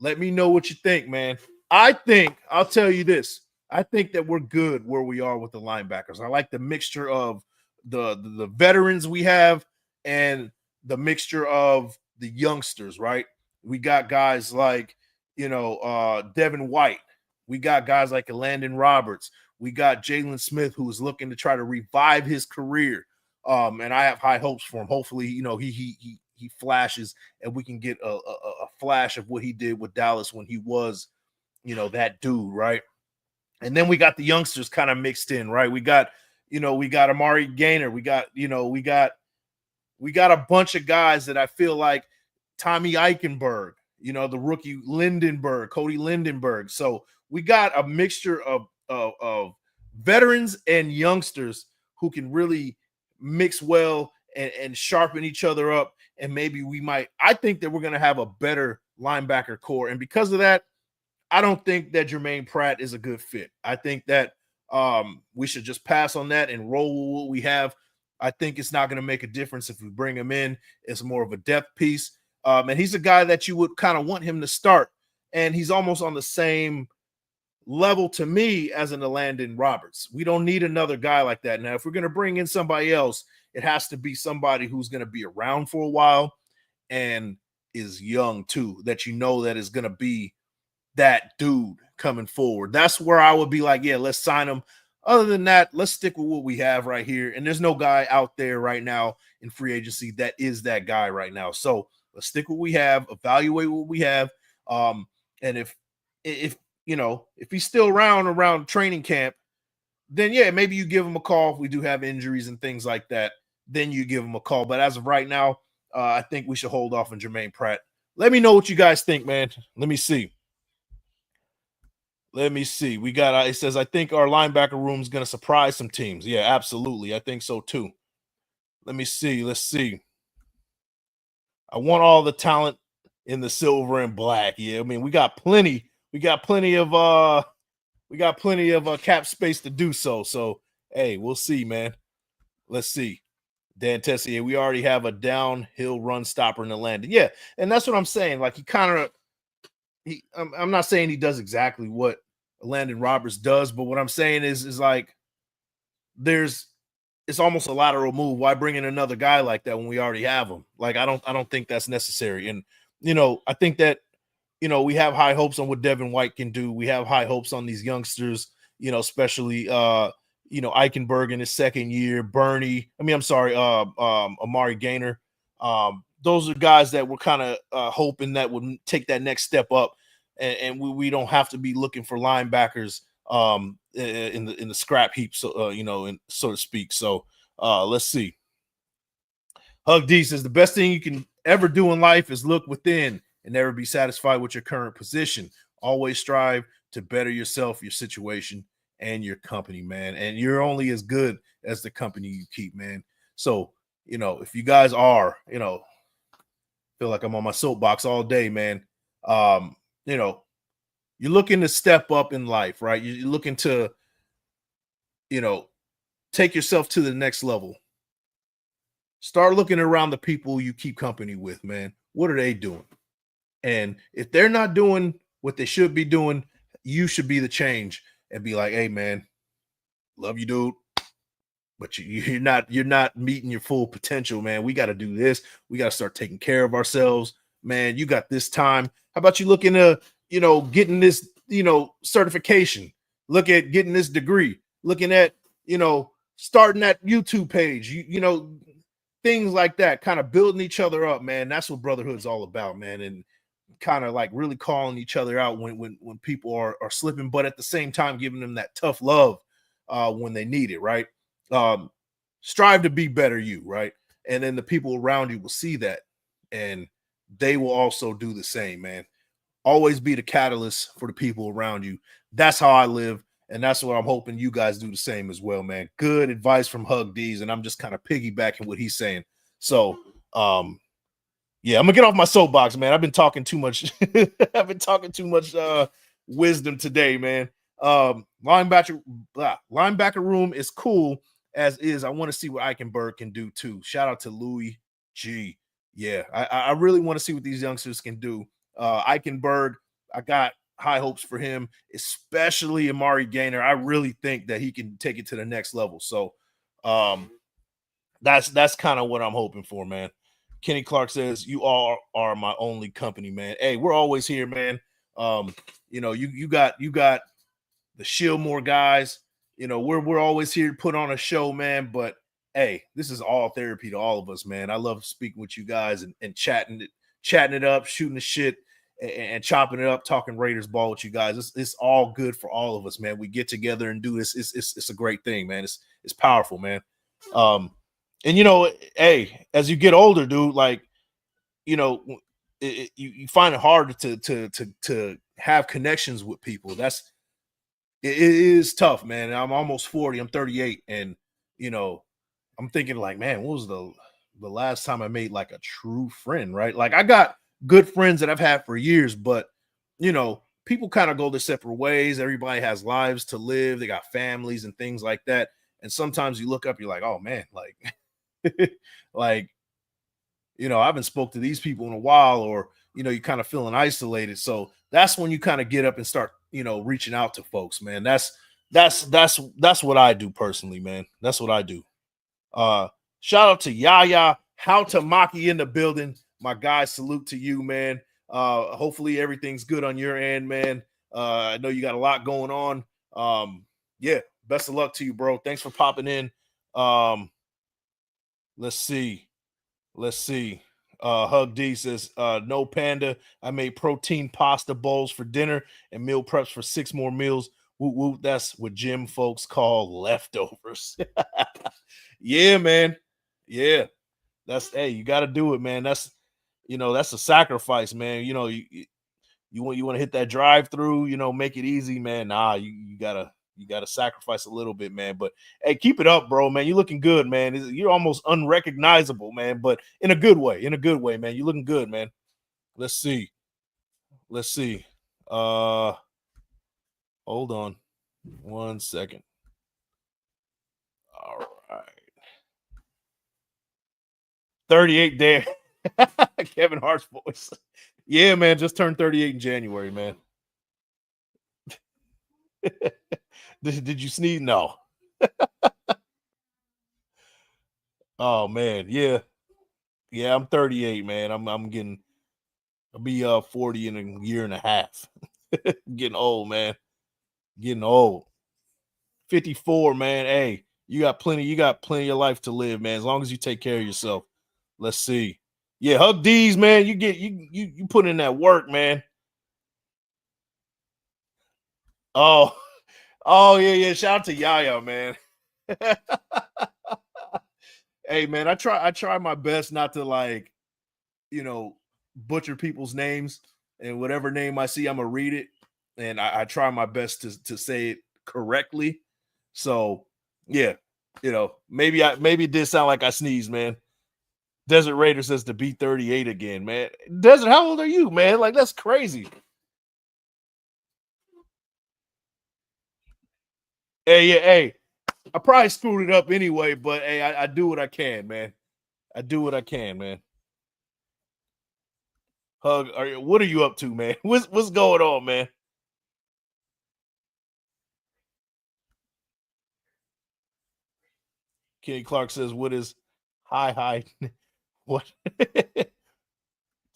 Let me know what you think, man. I'll tell you this. I think that we're good where we are with the linebackers. I like the mixture of the veterans we have and the mixture of the youngsters, right? We got guys like, Devin White. We got guys like Landon Roberts. We got Jalen Smith, who is looking to try to revive his career. And I have high hopes for him. Hopefully, he flashes and we can get a flash of what he did with Dallas when he was, that dude, right? And then we got the youngsters kind of mixed in, right? We got Amari Gaynor. We got a bunch of guys that I feel like Tommy Eichenberg, the rookie Cody Lindenberg. So we got a mixture of veterans and youngsters who can really mix well and sharpen each other up. And maybe I think that we're going to have a better linebacker core. And because of that, I don't think that Jermaine Pratt is a good fit. I think that we should just pass on that and roll with what we have. I think it's not going to make a difference if we bring him in. It's more of a depth piece. And he's a guy that you would kind of want him to start. And he's almost on the same level to me as an Landon Roberts. We don't need another guy like that. Now, if we're going to bring in somebody else, it has to be somebody who's going to be around for a while and is young too, that that is going to be that dude coming forward. That's where I would be like, yeah, let's sign him. Other than that, let's stick with what we have right here. And there's no guy out there right now in free agency that is that guy right now. So let's stick with what we have, evaluate what we have. And if he's still around training camp, then yeah, maybe you give him a call. If we do have injuries and things like that, then you give him a call. But as of right now, I think we should hold off on Jermaine Pratt. Let me know what you guys think, man. Let me see. We got, it says, I think our linebacker room is going to surprise some teams. Yeah, absolutely. I think so too. Let me see. Let's see. I want all the talent in the silver and black. Yeah, I mean, we got plenty of cap space to do so. So, hey, we'll see, man. Let's see. Dan Tessier, we already have a downhill run stopper in the landing. Yeah, and that's what I'm saying. Like, I'm not saying he does exactly what Landon Roberts does, but what I'm saying is like it's almost a lateral move. Why bring in another guy like that when we already have him? Like, I don't think that's necessary. And I think that we have high hopes on what Devin White can do. We have high hopes on these youngsters, especially Eichenberg in his second year, Amari Gaynor. Those are guys that we're kind of hoping that would take that next step up, and we don't have to be looking for linebackers in the scrap heap, so to speak. So let's see. Hug D says the best thing you can ever do in life is look within and never be satisfied with your current position. Always strive to better yourself, your situation, and your company, man. And you're only as good as the company you keep, man. So, if you guys are, feel like I'm on my soapbox all day, man. You're looking to step up in life, right? You're looking to, take yourself to the next level. start looking around the people you keep company with, man. What are they doing? And if they're not doing what they should be doing, you should be the change and be like, hey, man, love you, dude. But you're not meeting your full potential, man. We got to do this. We got to start taking care of ourselves, man. You got this time. How about you look into, getting this, certification? Look at getting this degree. Looking at, starting that YouTube page. Things like that. Kind of building each other up, man. That's what brotherhood's all about, man. And kind of like really calling each other out when people are slipping, but at the same time giving them that tough love when they need it, right? Strive to be better you, right? And then the people around you will see that and they will also do the same, man. Always be the catalyst for the people around you. That's how I live, and that's what I'm hoping you guys do the same as well, man. Good advice from Hug D's, and I'm just kind of piggybacking what he's saying. So yeah, I'm gonna get off my soapbox, man. I've been talking too much. I've been talking too much wisdom today, man. Linebacker room is cool as is. I want to see what Eichenberg can do too. Shout out to Louis G. Yeah, I really want to see what these youngsters can do. Eichenberg, I got high hopes for him, especially Amari Gainer. I really think that he can take it to the next level. So that's kind of what I'm hoping for, man. Kenny Clark says, you all are my only company, man. Hey, we're always here, man. You got the Shieldmore guys. We're always here to put on a show, man. But hey, this is all therapy to all of us, man. I love speaking with you guys and chatting it up, shooting the shit and chopping it up, talking Raiders ball with you guys. It's all good for all of us, man. We get together and do this. It's a great thing, man. It's powerful, man. And hey, as you get older, dude, like, you find it hard to have connections with people. It is tough, man. I'm almost 40. I'm 38, and I'm thinking like, man, what was the last time I made like a true friend, right? Like I got good friends that I've had for years, but people kind of go their separate ways. Everybody has lives to live. They got families and things like that. And sometimes you look up, you're like, oh man, like like, I haven't spoke to these people in a while, or, you kind of feeling isolated. So that's when you kind of get up and start, reaching out to folks, man. That's what I do personally, man. That's what I do. Shout out to Yaya, How to Maki in the building. My guy, salute to you, man. Hopefully everything's good on your end, man. I know you got a lot going on. Yeah, best of luck to you, bro. Thanks for popping in. Let's see. Hug D says, no panda. I made protein pasta bowls for dinner and meal preps for 6 more meals. Woo woo. That's what gym folks call leftovers. Yeah, man. Yeah. Hey, you got to do it, man. That's a sacrifice, man. You want to hit that drive through, make it easy, man. Nah, you gotta sacrifice a little bit, man. But hey, keep it up, bro, man. You're looking good, man. You're almost unrecognizable, man, but in a good way. Man. You're looking good, man. Let's see. Hold on 1 second. All right. 38 there. Kevin Hart's voice. Yeah, man, just turned 38 in January, man. Did you sneeze? No. Oh man, yeah. I'm 38, man. I'll be 40 in a year and a half. Getting old, man. Getting old. 54, man. Hey, you got plenty of life to live, man. As long as you take care of yourself. Let's see. Yeah, Hug D's, man. You put in that work, man. Oh, yeah. Shout out to Yaya, man. Hey, man, I try my best not to like, butcher people's names, and whatever name I see, I'm gonna read it, and I try my best to say it correctly. So yeah, maybe it did sound like I sneezed, man. Desert Raider says to be 38 again, man. Desert, how old are you, man? Like, that's crazy. Hey, yeah, hey, I probably screwed it up anyway, but hey, I do what I can, man. I do what I can, man. Hug, what are you up to, man? What's going on, man? Kenny Clark says, "What is hi?" What?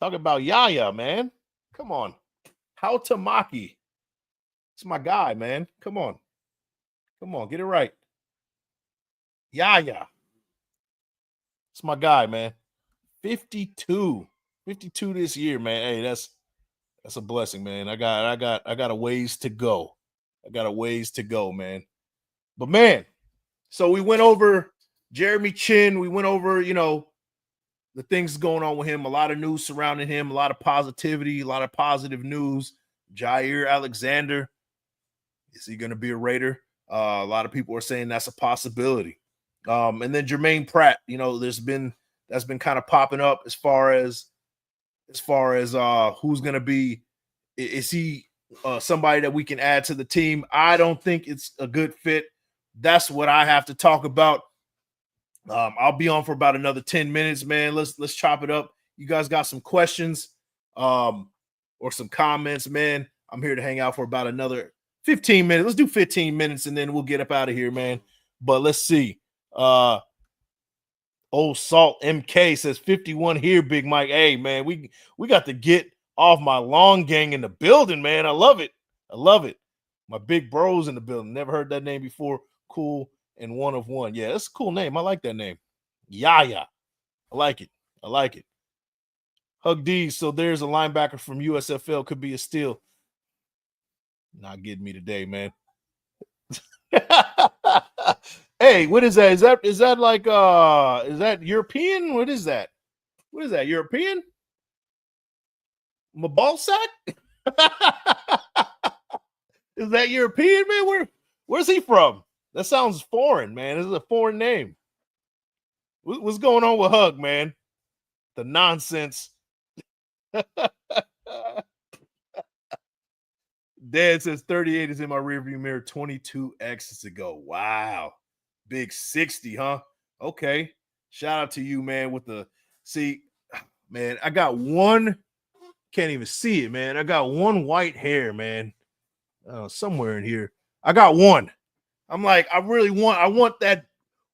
Talk about Yaya, man. Come on, how Tamaki? It's my guy, man. Come on, get it right. Yaya, it's my guy, man. 52 this year, man. Hey, that's a blessing, man. I got a ways to go. I got a ways to go, man. But man, so we went over Jeremy Chinn. We went over, the things going on with him. A lot of news surrounding him. A lot of positivity. A lot of positive news. Jaire Alexander, is he going to be a Raider? A lot of people are saying that's a possibility. And then Jermaine Pratt, that's been kind of popping up as far as who's going to be. Is he somebody that we can add to the team? I don't think it's a good fit. That's what I have to talk about. I'll be on for about another 10 minutes, man. Let's chop it up. You guys got some questions or some comments, man? I'm here to hang out for about another 15 minutes. Let's do 15 minutes and then we'll get up out of here, man. But let's see. Old Salt MK says 51 here, Big Mike. Hey, man, we got to get off my long gang in the building, man. I love it. My big bros in the building. Never heard that name before. Cool and one of one. Yeah, that's a cool name. I like that name. Yaya. I like it. Hug D. So there's a linebacker from USFL. Could be a steal. Not getting me today, man. Hey, what is that? Is that like is that European? What is that? European? My ball sack? Is that European, man? Where's he from? That sounds foreign, man. This is a foreign name. What's going on with Hug, man? The nonsense. Dad says 38 is in my rearview mirror, 22 exits ago. Wow. Big 60, huh? Okay. Shout out to you, man, man, I got one, can't even see it, man. I got one white hair, man. Somewhere in here. I got one. I'm like, I want that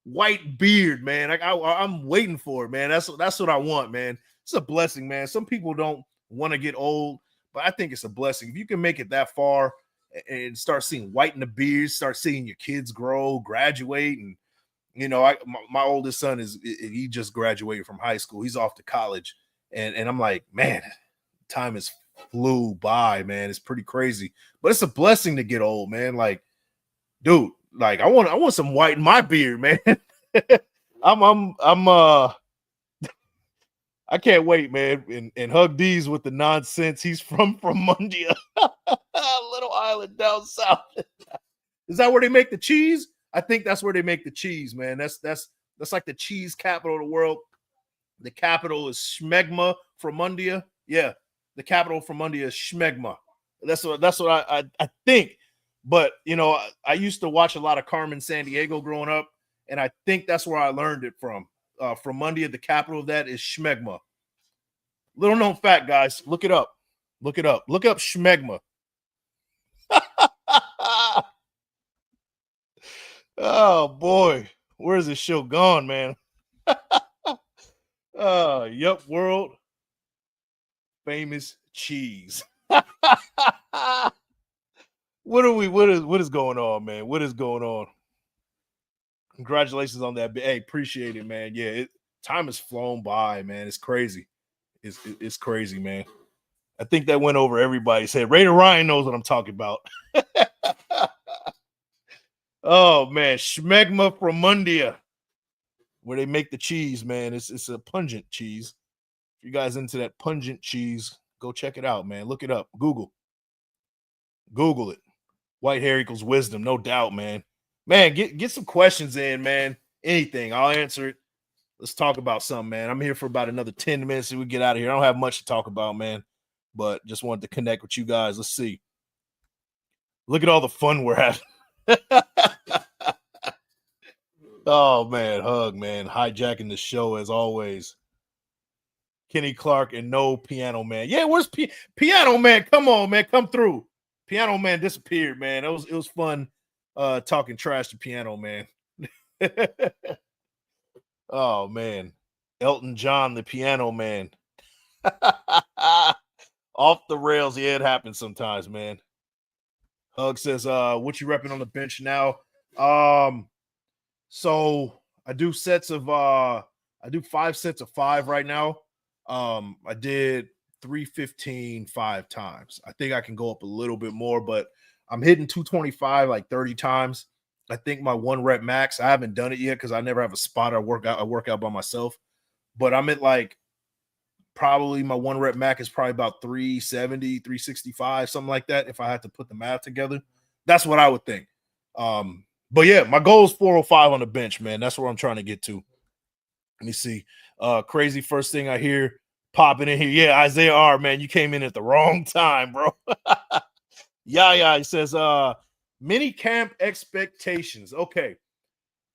white beard, man. I'm waiting for it, man. That's what I want, man. It's a blessing, man. Some people don't want to get old, but I think it's a blessing. If you can make it that far and start seeing white in the beard, start seeing your kids grow, graduate, and my oldest son he just graduated from high school. He's off to college, and I'm like, man, time has flew by, man. It's pretty crazy, but it's a blessing to get old, man. Like, dude, like I want some white in my beard, man. I can't wait, man. And Hug D's with the nonsense. He's from Mundia, little island down south. Is that where they make the cheese? I think that's where they make the cheese, man. That's like the cheese capital of the world. The capital is Smegma from Mundia. Yeah, the capital from Mundia is Smegma. That's what I think. But I used to watch a lot of Carmen Sandiego growing up, and I think that's where I learned it from. From Mundia, the capital of that is Smegma. Little known fact, guys. Look it up. Look up Smegma. Oh boy, where's this show gone, man? Yup, world famous cheese. What is going on, man? What is going on? Congratulations on that. Hey, appreciate it, man. Yeah, time has flown by, man. It's crazy. It's crazy, man. I think that went over everybody's head. Raider Ryan knows what I'm talking about. Oh man, Smegma from Mundia, where they make the cheese, man. It's a pungent cheese. If you guys into that pungent cheese, go check it out, man. Look it up. Google it. White hair equals wisdom, no doubt, man. Man, get some questions in, man. Anything, I'll answer it. Let's talk about something, man. I'm here for about another 10 minutes and we get out of here. I don't have much to talk about, man, but just wanted to connect with you guys. Let's see. Look at all the fun we're having. Oh man, Hug, man, hijacking the show as always. Kenny Clark and no Piano Man. Yeah, where's Piano Man? Come on, man, come through. Piano Man disappeared, man. It was fun talking trash to Piano Man. Oh man. Elton John, the Piano Man. Off the rails. Yeah, it happens sometimes, man. Hug says, what you repping on the bench now? So I do 5 sets of 5 right now. I did 315 5 times. I think I can go up a little bit more, but I'm hitting 225 like 30 times. I think my 1 rep max, I haven't done it yet because I never have a spot I work out by myself. But I'm at like probably my 1 rep max is probably about 370, 365, something like that. If I had to put the math together, that's what I would think. But yeah, my goal is 405 on the bench, man. That's where I'm trying to get to. Let me see. Crazy first thing I hear popping in here. Yeah, Isaiah R, man, you came in at the wrong time, bro. Yeah, he says, mini camp expectations. Okay.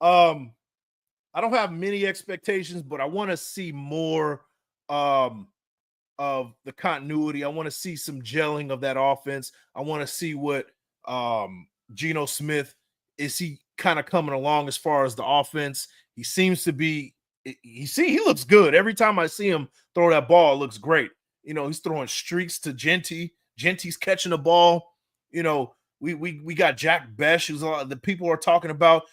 I don't have many expectations, but I want to see more of the continuity. I want to see some gelling of that offense. I want to see what Geno Smith, is he kind of coming along as far as the offense? He seems to be, he looks good. Every time I see him throw that ball, it looks great. You know, he's throwing streaks to Genty. Genty's catching the ball. You know, we got Jack Besh, who's the people are talking about.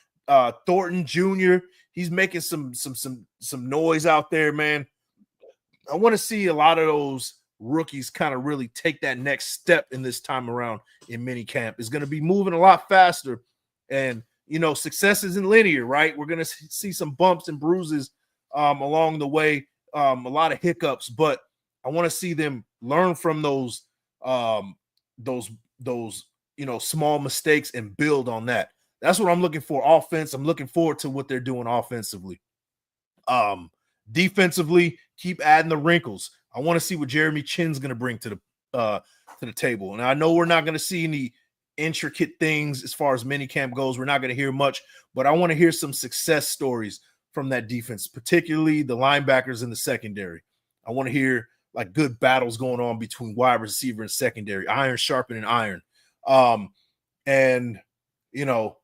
Thornton Jr. He's making some noise out there, man. I want to see a lot of those rookies kind of really take that next step in this time around in minicamp. It's going to be moving a lot faster, and you know, success isn't linear, right? We're going to see some bumps and bruises along the way, a lot of hiccups, but I want to see them learn from those you know, small mistakes and build on that. That's what I'm looking for. Offense, I'm looking forward to what they're doing offensively. Defensively, keep adding the wrinkles. I want to see what Jeremy Chinn's going to bring to the table. And I know we're not going to see any intricate things as far as minicamp goes. We're not going to hear much, but I want to hear some success stories from that defense, particularly the linebackers in the secondary. I want to hear like good battles going on between wide receiver and secondary, iron sharpening iron. And you know,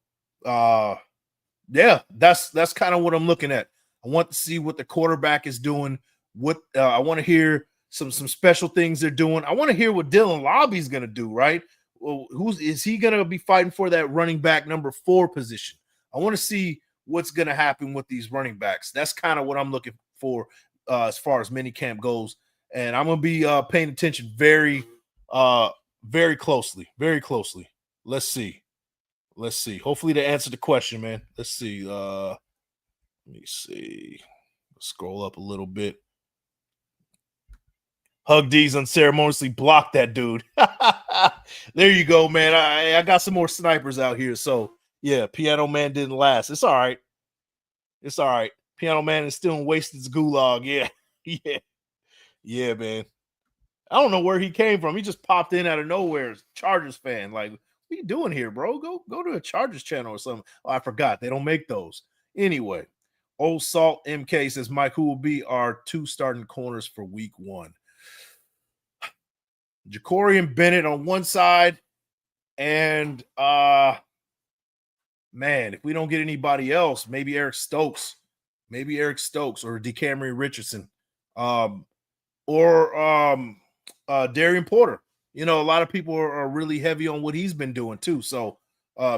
yeah, that's kind of what I'm looking at. I want to see what the quarterback is doing. What I want to hear some special things they're doing. I want to hear what Dylan Lobby's going to do, right? Well, is he going to be fighting for that running back number 4 position? I want to see what's going to happen with these running backs. That's kind of what I'm looking for as far as minicamp goes. And I'm going to be paying attention very closely, very closely. Let's see. Hopefully to answer the question, man. Let's see. Let me see. Scroll up a little bit. Hug D's unceremoniously blocked that dude. There you go, man. I got some more snipers out here. So yeah, Piano Man didn't last. It's all right. It's all right. Piano Man is still in Wasted's gulag. Yeah. Yeah, man. I don't know where he came from. He just popped in out of nowhere. Chargers fan. Like, what are you doing here, bro? Go to a Chargers channel or something. Oh, I forgot. They don't make those. Anyway, Old Salt MK says, Mike, who will be our 2 starting corners for week 1? Jacorian Bennett on one side, and man, if we don't get anybody else, maybe Eric Stokes or DeCamry Richardson, or Darian Porter. You know, a lot of people are really heavy on what he's been doing too. So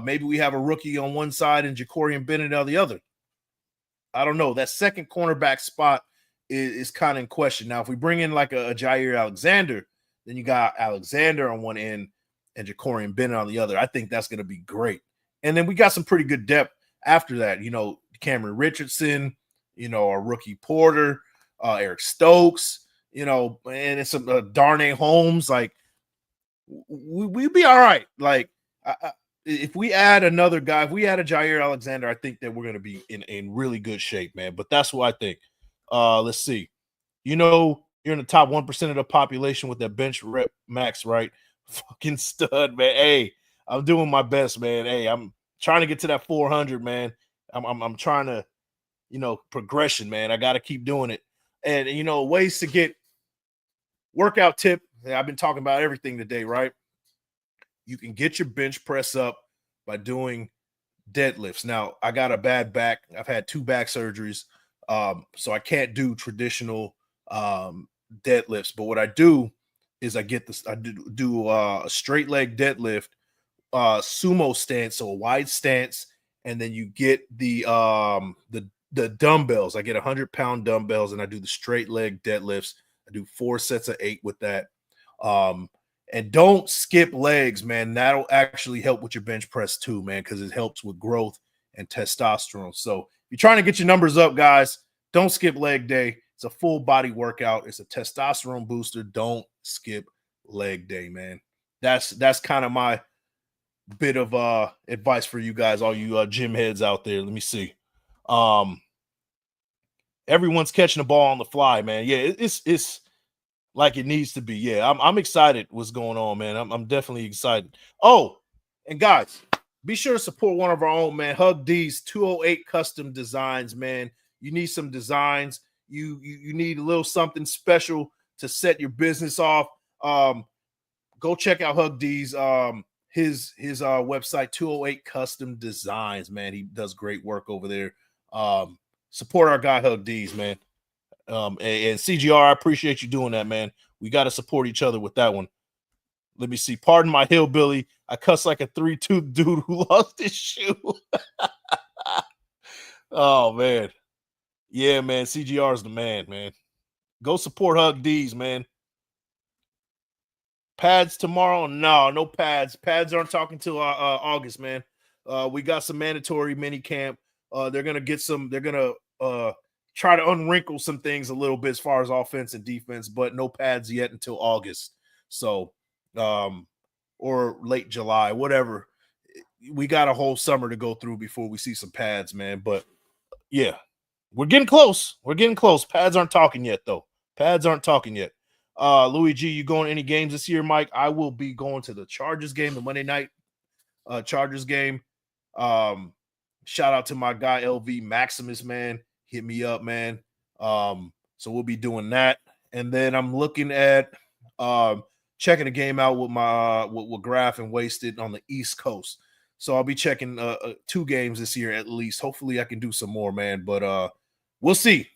maybe we have a rookie on one side and Jacorian Bennett on the other. I don't know. That second cornerback spot is kind of in question. Now, if we bring in like a Jaire Alexander, then you got Alexander on one end and Jacorian Bennett on the other. I think that's going to be great. And then we got some pretty good depth after that. You know, Cameron Richardson, you know, our rookie Porter, Eric Stokes, you know, and it's some Darnay Holmes. Like, we'd be all right. Like, if we add another guy, if we add a Jaire Alexander, I think that we're going to be in really good shape, man. But that's what I think. Let's see. You know, you're in the top 1% of the population with that bench rep max, right? Fucking stud, man. Hey, I'm doing my best, man. Hey, I'm trying to get to that 400, man. I'm trying to, progression, man. I got to keep doing it. And, ways to get workout tip. I've been talking about everything today, right? You can get your bench press up by doing deadlifts. Now, I got a bad back. I've had 2 back surgeries. So I can't do traditional deadlifts. But what I do is I do a straight leg deadlift, sumo stance, so a wide stance, and then you get the dumbbells. I get 100-pound dumbbells, and I do the straight leg deadlifts. I do 4 sets of 8 with that. And don't skip legs, man. That'll actually help with your bench press too, man, because it helps with growth and testosterone. So if you're trying to get your numbers up, guys, don't skip leg day. It's a full body workout. It's a testosterone booster. Don't skip leg day, man. That's kind of my bit of advice for you guys, all you gym heads out there. Let me see. Everyone's catching the ball on the fly, man. Yeah, it's like it needs to be. Yeah, I'm excited what's going on, man. I'm definitely excited. Oh, and guys, be sure to support one of our own, man. Hug D's 208 custom designs, man. You need some designs. You need a little something special to set your business off. Go check out Hug D's his website, 208 Custom Designs, man. He does great work over there. Support our guy Hug D's, man. And CGR, I appreciate you doing that, man. We got to support each other with that one. Let me see. Pardon my hillbilly. I cuss like a 3-tooth dude who lost his shoe. Oh, man. Yeah, man. CGR is the man. Go support Hug D's, man. Pads tomorrow? No pads. Pads aren't talking till August, man. We got some mandatory mini camp. They're gonna try to unwrinkle some things a little bit as far as offense and defense, but no pads yet until August. So, or late July, whatever. We got a whole summer to go through before we see some pads, man. But yeah, we're getting close. Pads aren't talking yet, though. Louis G, you going to any games this year, Mike? I will be going to the Chargers game, the Monday night Chargers game. Shout out to my guy LV Maximus, man. Hit me up, man. So we'll be doing that. And then I'm looking at checking the game out with my with Graph and Wasted on the East Coast. So I'll be checking 2 games this year at least. Hopefully I can do some more, man. But we'll see,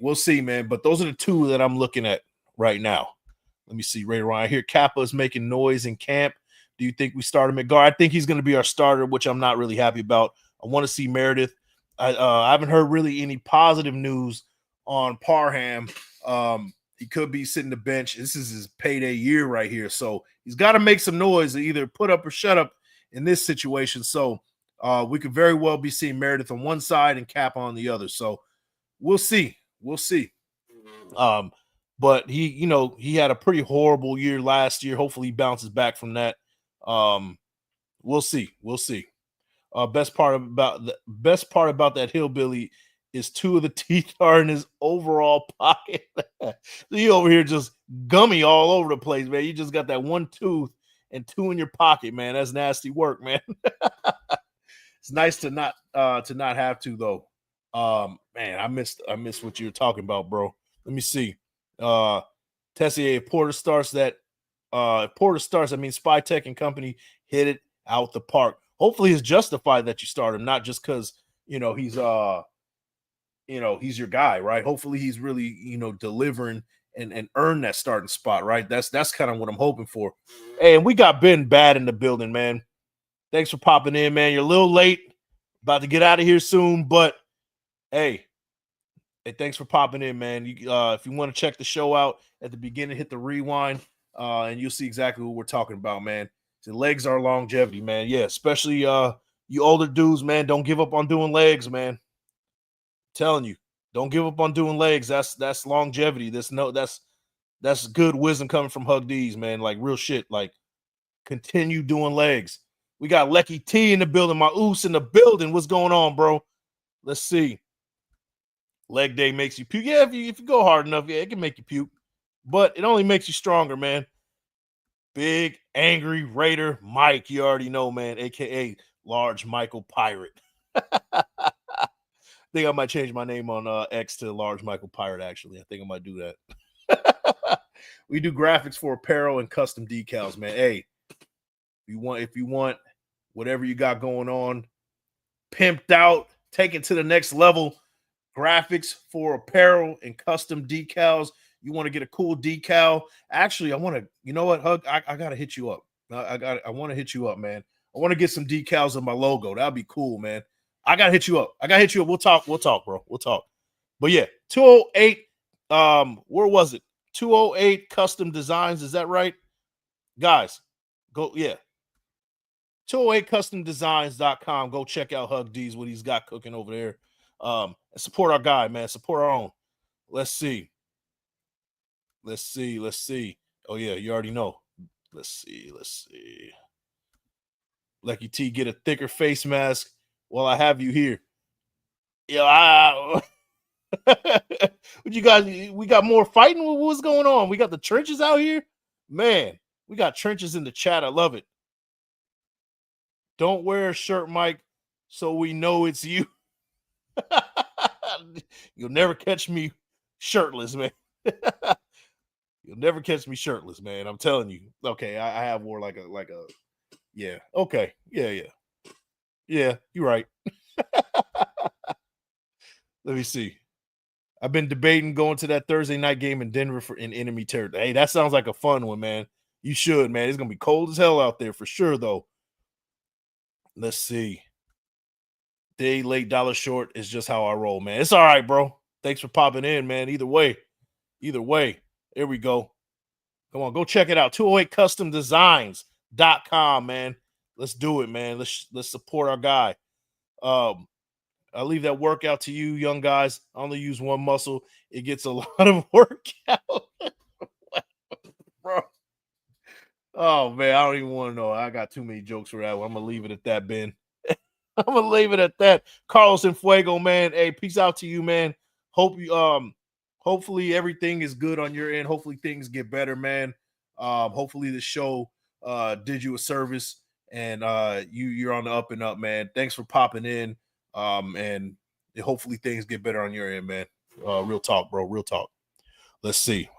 man. But those are the 2 that I'm looking at right now. Let me see. Raider Ryan here. Kappa is making noise in camp. Do you think we start him at guard? I think he's going to be our starter, which I'm not really happy about. I want to see Meredith. I haven't heard really any positive news on Parham. He could be sitting the bench. This is his payday year right here. So he's got to make some noise to either put up or shut up in this situation. So we could very well be seeing Meredith on one side and Cap on the other. So we'll see. But he had a pretty horrible year last year. Hopefully he bounces back from that. We'll see. Best part about that hillbilly is 2 of the teeth are in his overall pocket. He over here just gummy all over the place, man. You just got that 1 tooth and 2 in your pocket, man. That's nasty work, man. It's nice to not have to though. Man, I missed what you were talking about, bro. Let me see. Tessier, Porter starts, I mean, Spy Tech and company hit it out the park. Hopefully it's justified that you start him, not just because, he's your guy, right? Hopefully he's really, delivering and earn that starting spot, right? That's kind of what I'm hoping for. Hey, and we got Ben Bad in the building, man. Thanks for popping in, man. You're a little late, about to get out of here soon, but hey, thanks for popping in, man. If you want to check the show out at the beginning, hit the rewind, and you'll see exactly what we're talking about, man. The legs are longevity, man. Yeah, especially you older dudes, man. Don't give up on doing legs, man. I'm telling you, don't give up on doing legs. That's longevity. That's good wisdom coming from Hug D's, man. Like real shit. Like continue doing legs. We got Lecky T in the building. My Oos in the building. What's going on, bro? Let's see. Leg day makes you puke. Yeah, if you go hard enough, yeah, it can make you puke. But it only makes you stronger, man. Big, angry Raider Mike. You already know, man, a.k.a. Large Michael Pirate. think I might change my name on X to Large Michael Pirate. Actually, I think I might do that. We do graphics for apparel and custom decals, man. Hey, if you want whatever you got going on, pimped out, take it to the next level. Graphics for apparel and custom decals. You want to get a cool decal? Actually, I want to. You know what, Hug? I gotta hit you up. I want to hit you up, man. I want to get some decals of my logo. That'd be cool, man. I gotta hit you up. We'll talk, bro. We'll talk. But yeah, 208. Where was it? 208 Custom Designs. Is that right, guys? Go, yeah. 208customdesigns.com. Go check out Hug D's, what he's got cooking over there. And support our guy, man. Support our own. Let's see. Oh yeah, you already know. Let's see. Lucky T, get a thicker face mask while I have you here. Yeah, what you guys? We got more fighting. What's going on? We got the trenches out here, man. We got trenches in the chat. I love it. Don't wear a shirt, Mike, so we know it's you. You'll never catch me shirtless, man. You'll never catch me shirtless, man. I'm telling you. Okay, I have wore like a yeah. Okay, yeah. You're right. Let me see. I've been debating going to that Thursday night game in Denver in enemy territory. Hey, that sounds like a fun one, man. You should, man. It's gonna be cold as hell out there for sure, though. Let's see. Day late, dollar short is just how I roll, man. It's all right, bro. Thanks for popping in, man. Either way. Here we go. Come on, go check it out. 208customdesigns.com, man. Let's do it, man. Let's support our guy. I'll leave that workout to you, young guys. I only use one muscle. It gets a lot of workout. Bro. Oh, man, I don't even want to know. I got too many jokes for that one. I'm going to leave it at that, Ben. I'm going to leave it at that. Carlos and Fuego, man. Hey, peace out to you, man. Hopefully everything is good on your end. Hopefully things get better, man. Hopefully the show did you a service and you're on the up and up, man. Thanks for popping in. And hopefully things get better on your end, man. Real talk, bro. Real talk. Let's see.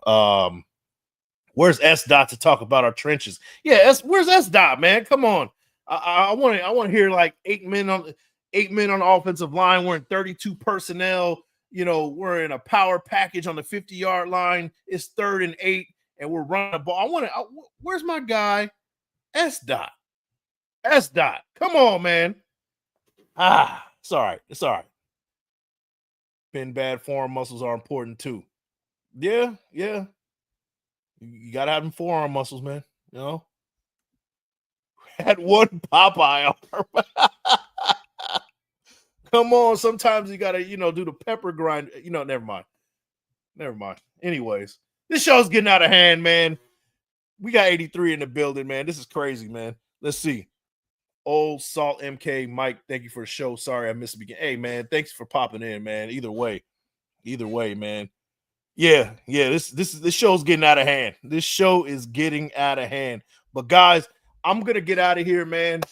Where's S Dot to talk about our trenches? Yeah, where's S Dot, man? Come on. I want to hear like 8 men on the offensive line. We're in 32 personnel. You know, we're in a power package on the 50-yard line. It's 3rd and 8, and we're running the ball. Where's my guy? S Dot. Come on, man. It's all right. Been bad forearm muscles are important too. Yeah. You gotta have them forearm muscles, man. You know, had one Popeye arm. Come on, sometimes you gotta, do the pepper grind. Never mind. Anyways, this show's getting out of hand, man. We got 83 in the building, man. This is crazy, man. Let's see. Old Salt MK Mike, thank you for the show. Sorry I missed the beginning. Hey, man, thanks for popping in, man. Either way, man. Yeah. This show's getting out of hand. This show is getting out of hand. But guys, I'm gonna get out of here, man.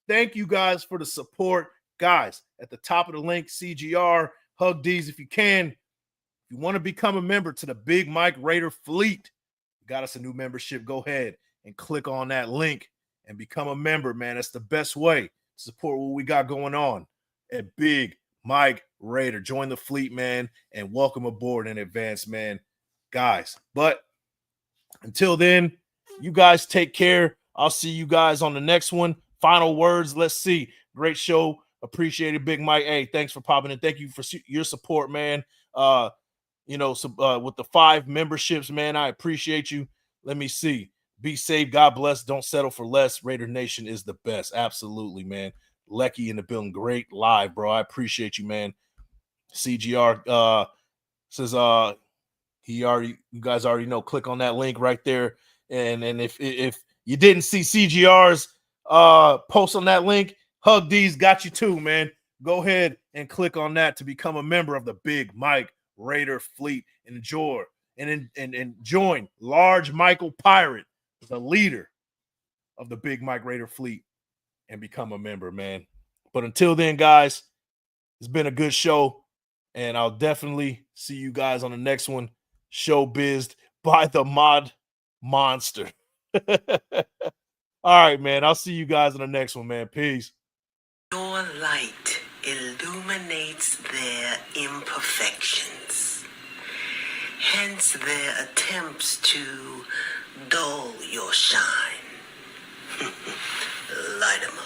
Thank you guys for the support, guys. At the top of the link, CGR, Hug D's if you can. If you want to become a member to the Big Mike Raider Fleet, got us a new membership. Go ahead and click on that link and become a member, man. That's the best way to support what we got going on at Big Mike Raider. Join the fleet, man, and welcome aboard in advance, man, guys. But until then, you guys take care. I'll see you guys on the next one. Final words. Let's see. Great show. Appreciate it, Big Mike. Hey, thanks for popping in. Thank you for your support, man. With the 5 memberships, man, I appreciate you. Let me see. Be safe. God bless. Don't settle for less. Raider Nation is the best. Absolutely, man. Lecky in the building. Great live, bro. I appreciate you, man. CGR says you guys already know. Click on that link right there. And if you didn't see CGR's post on that link, Hug D's got you too, man. Go ahead and click on that to become a member of the Big Mike Raider Fleet and enjoy and join Large Michael Pirate, the leader of the Big Mike Raider Fleet, and become a member, man. But until then, guys, It's been a good show, and I'll definitely see you guys on the next one. Showbiz by the Mod Monster. All right, man. I'll see you guys on the next one, man. Peace. Your light illuminates their imperfections, hence their attempts to dull your shine. Light 'em up.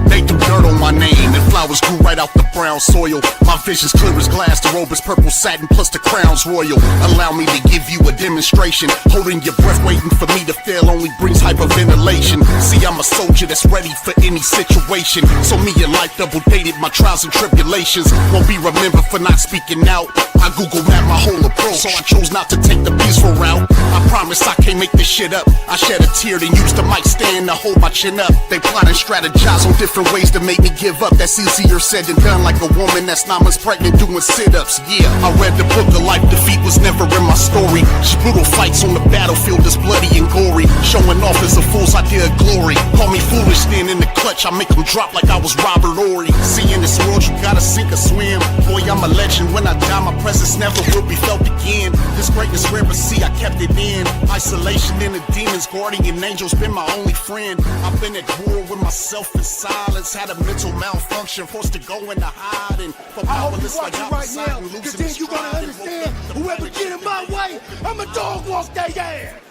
They threw dirt on my name and flowers grew right out the brown soil. My vision's clear as glass, the robe is purple satin plus the crown's royal. Allow me to give you a demonstration. Holding your breath waiting for me to fail only brings hyperventilation. See, I'm a soldier that's ready for any situation. So me and life double dated my trials and tribulations. Won't be remembered for not speaking out. I Google map my whole approach, so I chose not to take the peaceful route. I promise I can't make this shit up. I shed a tear then use the mic stand to hold my chin up. They plot and strategize on different ways to make me give up. That's easier said than done, like a woman that's 9 months pregnant doing sit-ups. Yeah, I read the book of life, defeat was never in my story. Just brutal fights on the battlefield that's bloody and gory. Showing off is a fool's idea of glory. Call me foolish, then in the clutch I make them drop like I was Robert Ory. See, in this world you gotta sink or swim. Boy, I'm a legend, when I die my presence never will be felt again. This greatness rare, but see I kept it in. Isolation and the demons, guardian angels been my only friend. I've been at war with myself in silence. Had a mental malfunction, forced to go into hiding. For I hope powerless you're like watching right outside now, and because losing then you're gonna stride and understand woke up the whoever better get in my way, I'ma dog walk their ass.